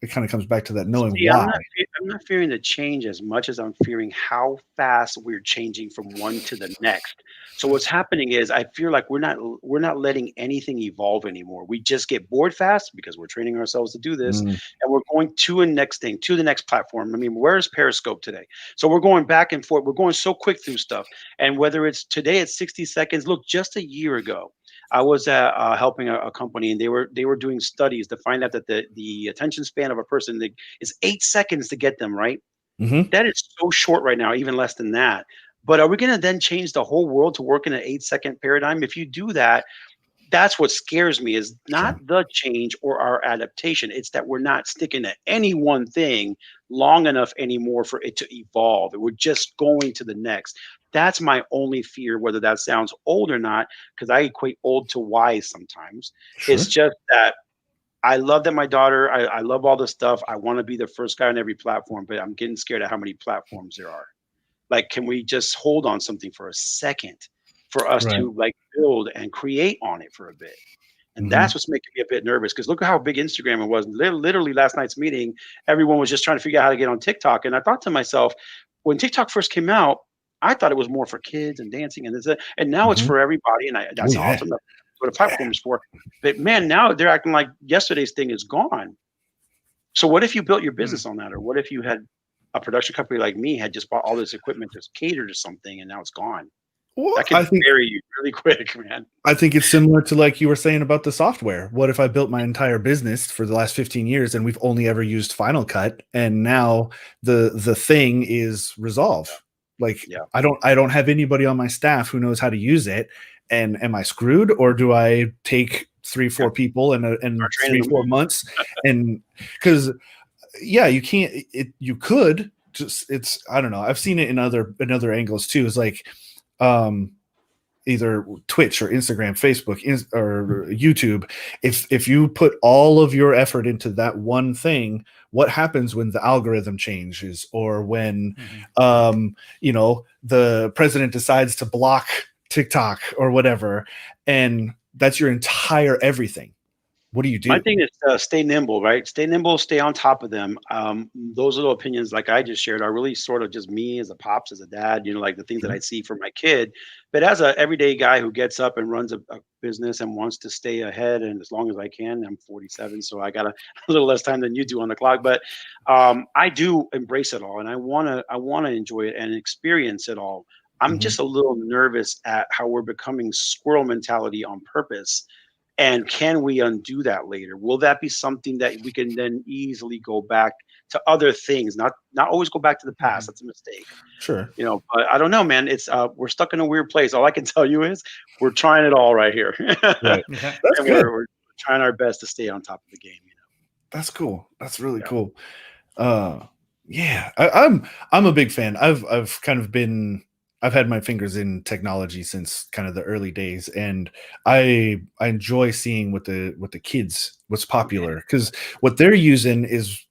it kind of comes back to that knowing why. I'm not fearing the change as much as I'm fearing how fast we're changing from one to the next. So what's happening is I feel like we're not letting anything evolve anymore. We just get bored fast because we're training ourselves to do this, and we're going to the next platform. I mean, where's Periscope today? So we're going back and forth. We're going so quick through stuff, and whether it's today at 60 seconds, look, just a year ago, I was helping a company, and they were doing studies to find out that the attention span of a person is 8 seconds to get them right. That is so short right now, even less than that. But are we going to then change the whole world to work in an 8-second paradigm? If you do that, that's what scares me is not the change or our adaptation. It's that we're not sticking to any one thing long enough anymore for it to evolve. We're just going to the next. That's my only fear, whether that sounds old or not, because I equate old to wise sometimes. Sure. It's just that I love that my daughter, I love all the stuff. I want to be the first guy on every platform, but I'm getting scared of how many platforms there are. Like, can we just hold on something for a second for us Right. to like build and create on it for a bit. And Mhm. that's what's making me a bit nervous because look at how big Instagram it was. Literally last night's meeting, everyone was just trying to figure out how to get on TikTok. And I thought to myself, when TikTok first came out, I thought it was more for kids and dancing and this, and now it's Mhm. for everybody. And Oh, that's yeah. awesome. That's what the platform is for. But man, now they're acting like yesterday's thing is gone. So what if you built your Hmm. business on that? Or what if you had a production company like me had just bought all this equipment to cater to something and now it's gone? Well, That could bury you really quick, man. I think it's similar to like you were saying about the software. What if I built my entire business for the last 15 years and we've only ever used Final Cut and now the thing is Resolve? Like Yeah. I don't have anybody on my staff who knows how to use it. And am I screwed, or do I take 3-4 people and Start training 3-4 months? And because you can't, you could just, it's, I don't know. I've seen it in other angles too. It's like, either Twitch or Instagram, Facebook, or YouTube. If you put all of your effort into that one thing, what happens when the algorithm changes, or when the president decides to block TikTok or whatever, and that's your entire everything? What do you My do? thing is stay nimble, right? Stay nimble, stay on top of them. Those little opinions, like I just shared, are really sort of just me as a pops, as a dad, like the things that Sure. I see for my kid. But as a everyday guy who gets up and runs a business and wants to stay ahead, and as long as I can, I'm 47, so I got a little less time than you do on the clock. But I do embrace it all, and I wanna enjoy it and experience it all. I'm Mhm. just a little nervous at how we're becoming squirrel mentality on purpose, and can we undo that later? Will that be something that we can then easily go back to other things, not always go back to the past? That's a mistake. Sure. But I don't know, man. It's we're stuck in a weird place. All I can tell you is we're trying it all right here. Right. Yeah. That's And good. we're trying our best to stay on top of the game. That's cool. That's really Yeah. cool. Uh, yeah, I'm a big fan. I've kind of been I've had my fingers in technology since kind of the early days, and I enjoy seeing what the kids, what's popular, because what they're using is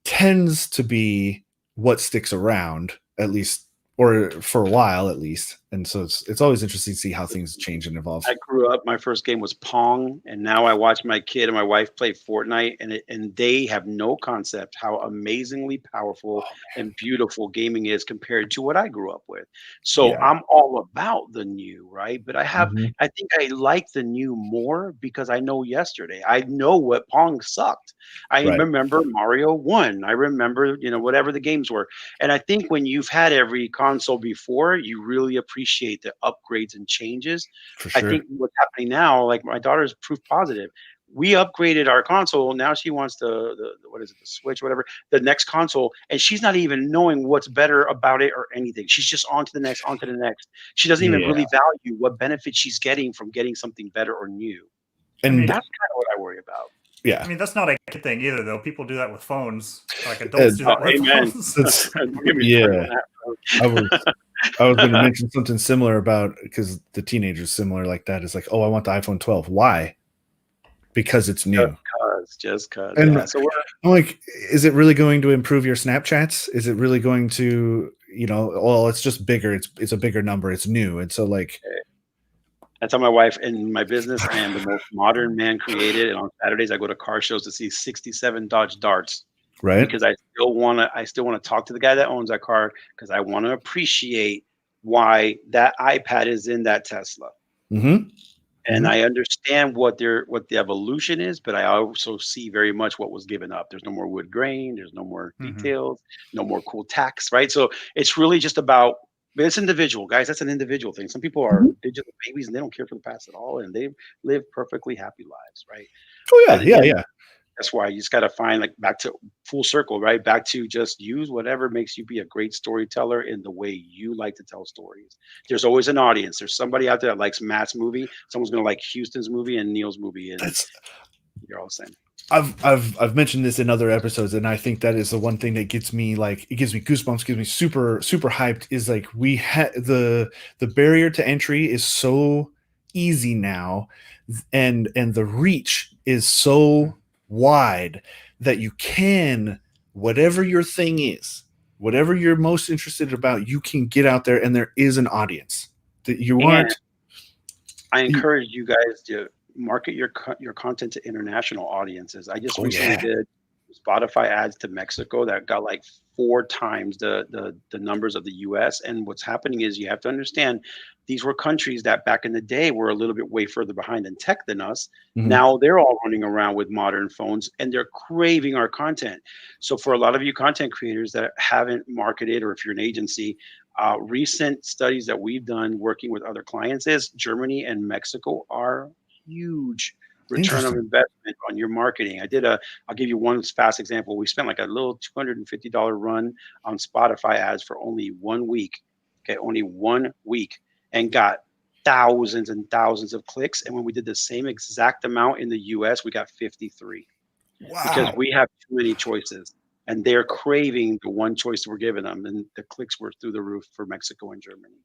tends to be what sticks around, at least, or for a while at least. And so it's always interesting to see how things change and evolve. I grew up, my first game was Pong, and now I watch my kid and my wife play Fortnite, and they have no concept how amazingly powerful and beautiful gaming is compared to what I grew up with. So Yeah. I'm all about the new, right? But Mhm. I think I like the new more because I know yesterday. I know what Pong sucked. I Right. remember Mario 1. I remember, whatever the games were. And I think when you've had every console before, you really appreciate the upgrades and changes. For I sure. think what's happening now, like my daughter's proof positive. We upgraded our console. Now she wants the what is it, the Switch, whatever, the next console, and she's not even knowing what's better about it or anything. She's just on to the next, on to the next. She doesn't even Yeah. really value what benefit she's getting from getting something better or new. I And mean, That's kind of what I worry about. yeah, that's not a good thing either, though. People do that with phones. Like adults do that with Amen. phones. that's Don't get me started yeah. on that. I was I was going to mention something similar about, because the teenagers similar like that is like, oh, I want the iPhone 12. Why? Because it's new. Just cause, And yeah. So we're I'm like, is it really going to improve your Snapchats? Is it really going to, well, it's just bigger. It's a bigger number. It's new. And so like, I tell my wife in my business, I am the most modern man created. And on Saturdays, I go to car shows to see 67 Dodge Darts right? because I still want to talk to the guy that owns that car because I want to appreciate why that iPad is in that Tesla. Mm-hmm. And I understand what the evolution is, but I also see very much what was given up. There's no more wood grain, there's no more details, no more cool tacks, right? So it's really just about, but it's individual, guys. That's an individual thing. Some people are Mhm. digital babies and they don't care for the past at all, and they live perfectly happy lives, right? Oh yeah, But yeah, again, yeah. that's why you just got to find, like, back to full circle, right? Back to just use whatever makes you be a great storyteller in the way you like to tell stories. There's always an audience. There's somebody out there that likes Matt's movie. Someone's going to like Houston's movie and Neil's movie, and That's you're all the same. I've mentioned this in other episodes, and I think that is the one thing that gets me, like, it gives me goosebumps, gives me super super hyped. Is like we had the barrier to entry is so easy now, and the reach is so wide that you can, whatever your thing is, whatever you're most interested about, you can get out there, and there is an audience. that you And aren't. I encourage you guys to market your content to international audiences. I just recently did Spotify ads to Mexico that got like 4 times the numbers of the US. And what's happening is you have to understand these were countries that back in the day were a little bit way further behind in tech than us. Now they're all running around with modern phones and they're craving our content. So for a lot of you content creators that haven't marketed, or if you're an agency, recent studies that we've done working with other clients is Germany and Mexico are huge return of investment on your marketing. I'll give you one fast example. We spent like a little $250 run on Spotify ads for only 1 week. Okay, only 1 week, and got thousands and thousands of clicks. And when we did the same exact amount in the US, we got 53. Wow. Because we have too many choices. And they're craving the one choice we're giving them. And the clicks were through the roof for Mexico and Germany.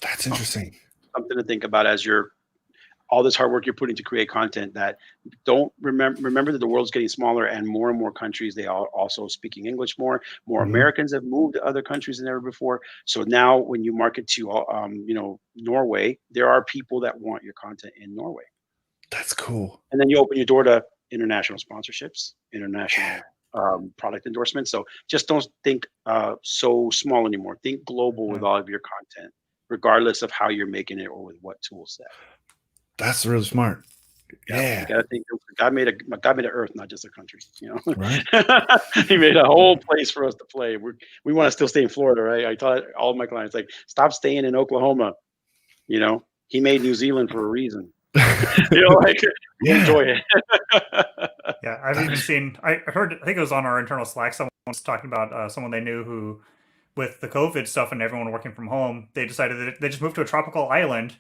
That's interesting. Something to think about as you're all this hard work you're putting to create content. That don't remember that the world's getting smaller and more countries, they are also speaking English more. Americans have moved to other countries than ever before. So now when you market to Norway, there are people that want your content in Norway. That's cool. And then you open your door to international sponsorships, international product endorsements. So just don't think so small anymore. Think global with all of your content, regardless of how you're making it or with what tool set. That's really smart. Yeah. You gotta think God made an earth, not just a country, Right. He made a whole place for us to play. We want to still stay in Florida, right? I taught all of my clients, like, stop staying in Oklahoma. He made New Zealand for a reason. Enjoy it. Yeah, I've even seen, I heard, I think it was on our internal Slack, someone was talking about someone they knew who, with the COVID stuff and everyone working from home, they decided that they just moved to a tropical island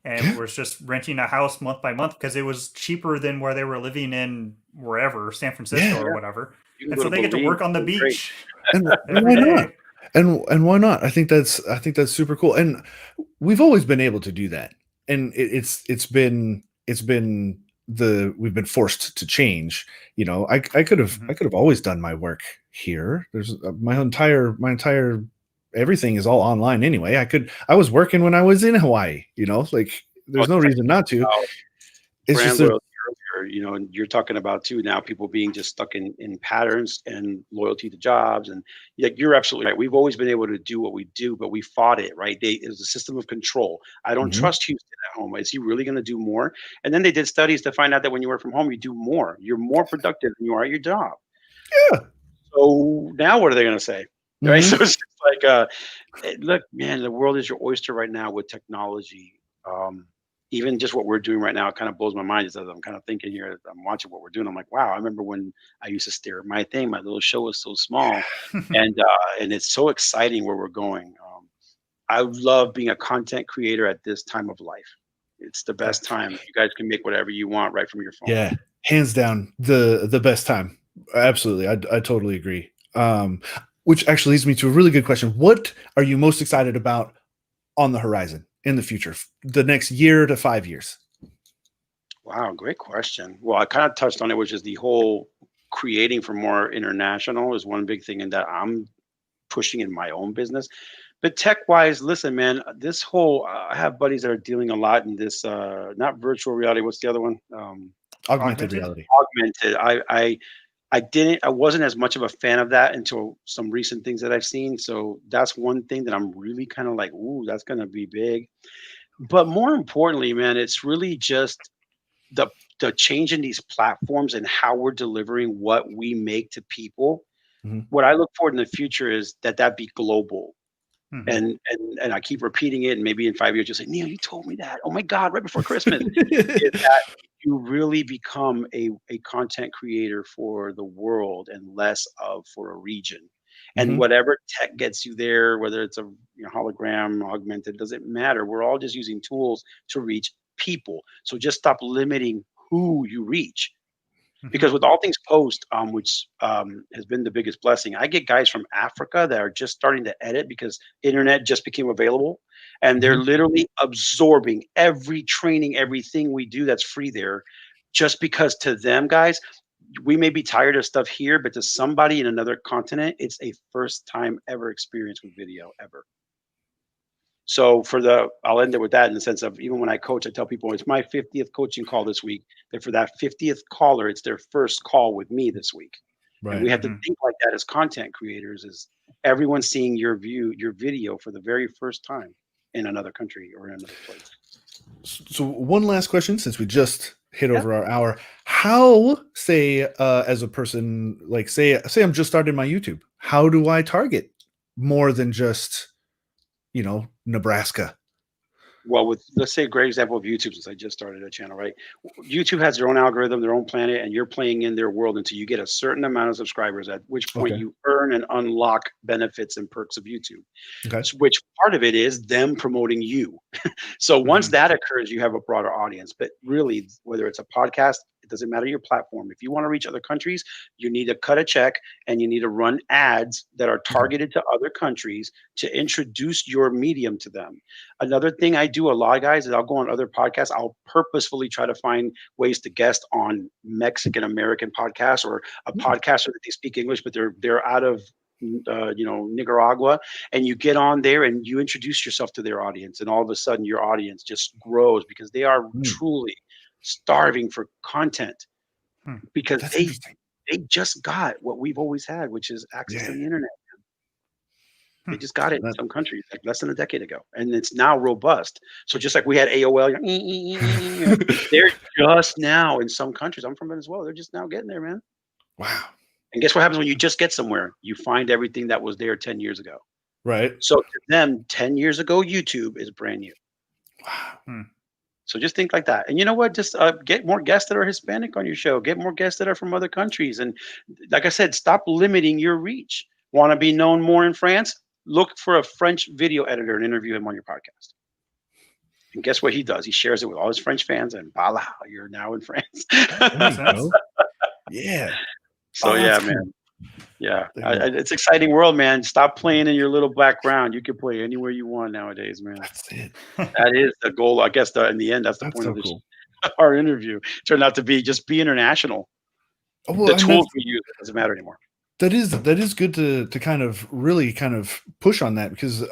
and was just renting a house month by month because it was cheaper than where they were living in wherever, San Francisco or whatever. And so they get to work on the beach. And why not? And why not? I think that's super cool. And we've always been able to do that. And we've been forced to change. I could have always done my work here. There's my entire everything is all online anyway. I was working when I was in Hawaii, there's no reason not to. It's just and you're talking about too now people being just stuck in patterns and loyalty to jobs. And you're absolutely right. We've always been able to do what we do, but we fought it, right? It was a system of control. I don't trust Houston at home. Is he really going to do more? And then they did studies to find out that when you work from home, you do more. You're more productive than you are at your job. Yeah. So now what are they going to say? Right. So it's just like, look, man, the world is your oyster right now with technology. Even just what we're doing right now, it kind of blows my mind. As I'm kind of thinking here, I'm watching what we're doing. I'm like, wow, I remember when I used to stare at my thing. My little show was so small, and it's so exciting where we're going. I love being a content creator at this time of life. It's the best time. You guys can make whatever you want right from your phone. Yeah, hands down, the best time. Absolutely, I totally agree. Which actually leads me to a really good question. What are you most excited about on the horizon in the future, the next year to 5 years? Wow, great question. Well, I kind of touched on it, which is the whole creating for more international is one big thing, and that I'm pushing in my own business. But tech-wise, listen, man, this whole I have buddies that are dealing a lot in this not virtual reality. What's the other one? Augmented reality. Augmented. I wasn't as much of a fan of that until some recent things that I've seen. So that's one thing that I'm really kind of like, ooh, that's going to be big. But more importantly, man, it's really just the change in these platforms and how we're delivering what we make to people. What I look forward in the future is that be global. And I keep repeating it, and maybe in 5 years you'll say, Neil, you told me that. Oh my God, right before Christmas. Is that you really become a content creator for the world and less of for a region. And whatever tech gets you there, whether it's a hologram, augmented, doesn't matter. We're all just using tools to reach people. So just stop limiting who you reach. Because with all things post, which has been the biggest blessing, I get guys from Africa that are just starting to edit because internet just became available, and they're literally absorbing every training, everything we do that's free there, just because to them, guys, we may be tired of stuff here, but to somebody in another continent, it's a first time ever experience with video ever. So I'll end it with that in the sense of, even when I coach, I tell people it's my 50th coaching call this week. And for that 50th caller, it's their first call with me this week. And we Right. have to think like that as content creators, is everyone seeing your video for the very first time in another country or in another place. So one last question, since we just hit Yeah. over our hour. How, say, as a person, like say I'm just starting my YouTube, how do I target more than just, Nebraska? Well, let's say a great example of YouTube, since I just started a channel, right? YouTube has their own algorithm, their own planet, and you're playing in their world until you get a certain amount of subscribers, at which point Okay. you earn and unlock benefits and perks of YouTube. Okay. So which part of it is them promoting you. So once Mhm. that occurs, you have a broader audience. But really, whether it's a podcast, it doesn't matter your platform. If you want to reach other countries, you need to cut a check and you need to run ads that are targeted to other countries to introduce your medium to them. Another thing I do a lot, guys, is I'll go on other podcasts. I'll purposefully try to find ways to guest on Mexican American podcasts, or a podcaster that they speak English, but they're out of Nicaragua, and you get on there and you introduce yourself to their audience, and all of a sudden your audience just grows, because they are truly starving for content, because That's they interesting. just got what we've always had, which is access to Yeah. the internet. They just got it in That- some countries like less than a decade ago, and it's now robust. So just like we had AOL, they're just now in some countries. I'm from Venezuela. They're just now getting there, man. Wow. And guess what happens when you just get somewhere? You find everything that was there 10 years ago. Right. So to them, 10 years ago, YouTube is brand new. Wow. So just think like that. And you know what? Just get more guests that are Hispanic on your show. Get more guests that are from other countries. And like I said, stop limiting your reach. Want to be known more in France? Look for a French video editor and interview him on your podcast. And guess what he does? He shares it with all his French fans, and voila, you're now in France. Makes sense. Yeah. So Oh, yeah, that's cool. man. Yeah, Yeah. it's exciting world, man. Stop playing in your little background. You can play anywhere you want nowadays, man. That's it. That is the goal, I guess. In the end, that's the That's point so of this cool. our interview. Turned out to be just be international. Oh, well, The and tools we use, it doesn't matter anymore. that is good to kind of really kind of push on that, because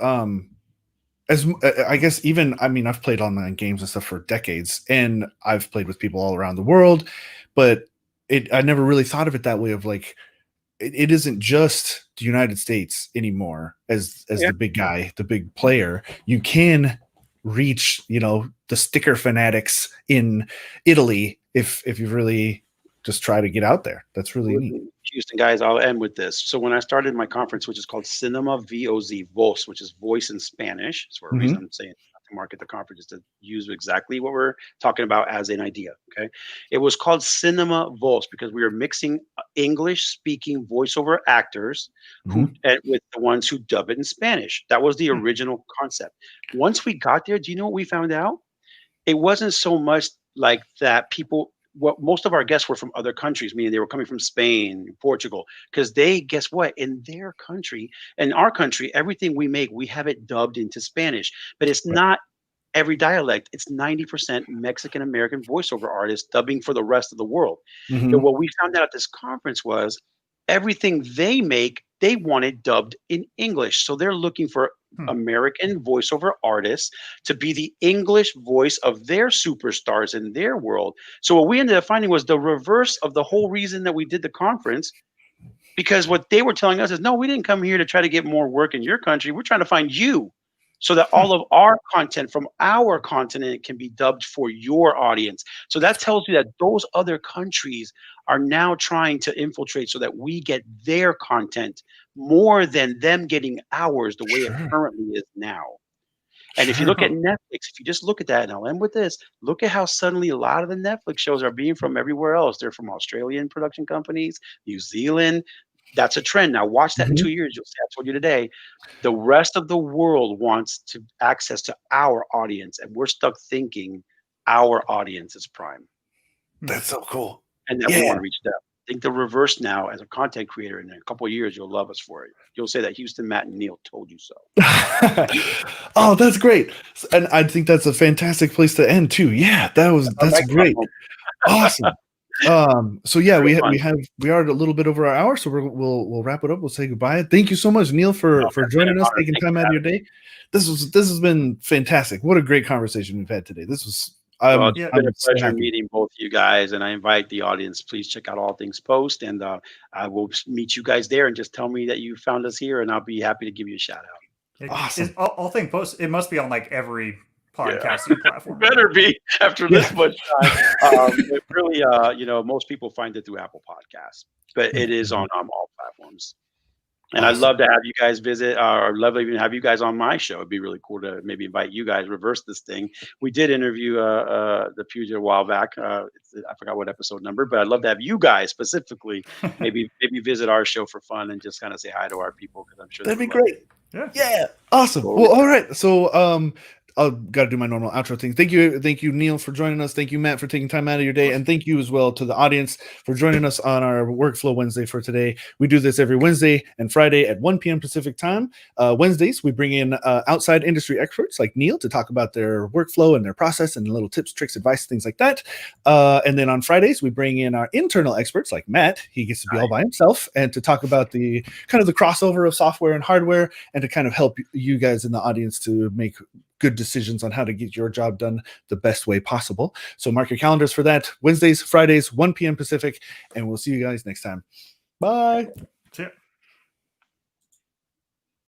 I guess, even, I mean, I've played online games and stuff for decades, and I've played with people all around the world, but I never really thought of it that way, of like, it isn't just the United States anymore as Yeah. the big guy, the big player. You can reach, the sticker fanatics in Italy if you really just try to get out there. That's really neat. Houston, guys, I'll end with this. So when I started my conference, which is called Cinema Voz, which is voice in Spanish, it's for a reason I'm saying to market the conference is to use exactly what we're talking about as an idea. Okay, it was called Cinema Voz because we were mixing English-speaking voiceover actors and with the ones who dub it in Spanish. That was the original concept. Once we got there, do you know what we found out? It wasn't so much like that most of our guests were from other countries, meaning they were coming from Spain, Portugal, because guess what? In their country, in our country, everything we make, we have it dubbed into Spanish, but it's not every dialect. It's 90% Mexican American voiceover artists dubbing for the rest of the world. And what we found out at this conference was everything they make, they wanted dubbed in English. So they're looking for American voiceover artists to be the English voice of their superstars in their world. So what we ended up finding was the reverse of the whole reason that we did the conference, because what they were telling us is, no, we didn't come here to try to get more work in your country. We're trying to find you so that all of our content from our continent can be dubbed for your audience. So that tells you that those other countries are now trying to infiltrate so that we get their content more than them getting ours the way it currently is now. And if you look at Netflix, if you just look at that, and I'll end with this, look at how suddenly a lot of the Netflix shows are being from everywhere else. They're from Australian production companies, New Zealand. That's a trend. Now watch that in 2 years. You'll see, I told you today, the rest of the world wants to access to our audience, and we're stuck thinking our audience is prime. That's so cool. And that we want to reach them. Think the reverse now as a content creator, and in a couple of years, you'll love us for it. You'll say that Houston, Matt, and Neil told you so. Oh, that's great. And I think that's a fantastic place to end too. Yeah, that's great. Awesome. So yeah, we fun. are a little bit over our hour, so we'll wrap it up. We'll say goodbye. Thank you so much, Neil, for joining us, taking time out of your day. This has been fantastic. What a great conversation we've had today. This was It's been a so pleasure happy. meeting both you guys, and I invite the audience. Please check out All Things Post, and I will meet you guys there. And just tell me that you found us here, and I'll be happy to give you a shout out. Awesome. All Things Post. It must be on like every podcasting platform. Better be after this much time. But really, most people find it through Apple Podcasts, but it is on all platforms. And I'd love to have you guys visit, or love to even have you guys on my show. It'd be really cool to maybe invite you guys, reverse this thing. We did interview the Puget a while back. I forgot what episode number, but I'd love to have you guys specifically maybe visit our show for fun and just kind of say hi to our people, because I'm sure that'd be great. Yeah, awesome. Cool. Well, all right. So I've got to do my normal outro thing. Thank you, Neil, for joining us. Thank you, Matt, for taking time out of your day, and thank you as well to the audience for joining us on our Workflow Wednesday for today. We do this every Wednesday and Friday at 1 p.m. Pacific time. Wednesdays, we bring in outside industry experts like Neil to talk about their workflow and their process and little tips, tricks, advice, things like that. And then on Fridays, we bring in our internal experts like Matt. He gets to be all by himself and to talk about the kind of the crossover of software and hardware, and to kind of help you guys in the audience to make good decisions on how to get your job done the best way possible. So mark your calendars for that. Wednesdays, Fridays, 1 p.m. Pacific, and we'll see you guys next time. Bye. See ya.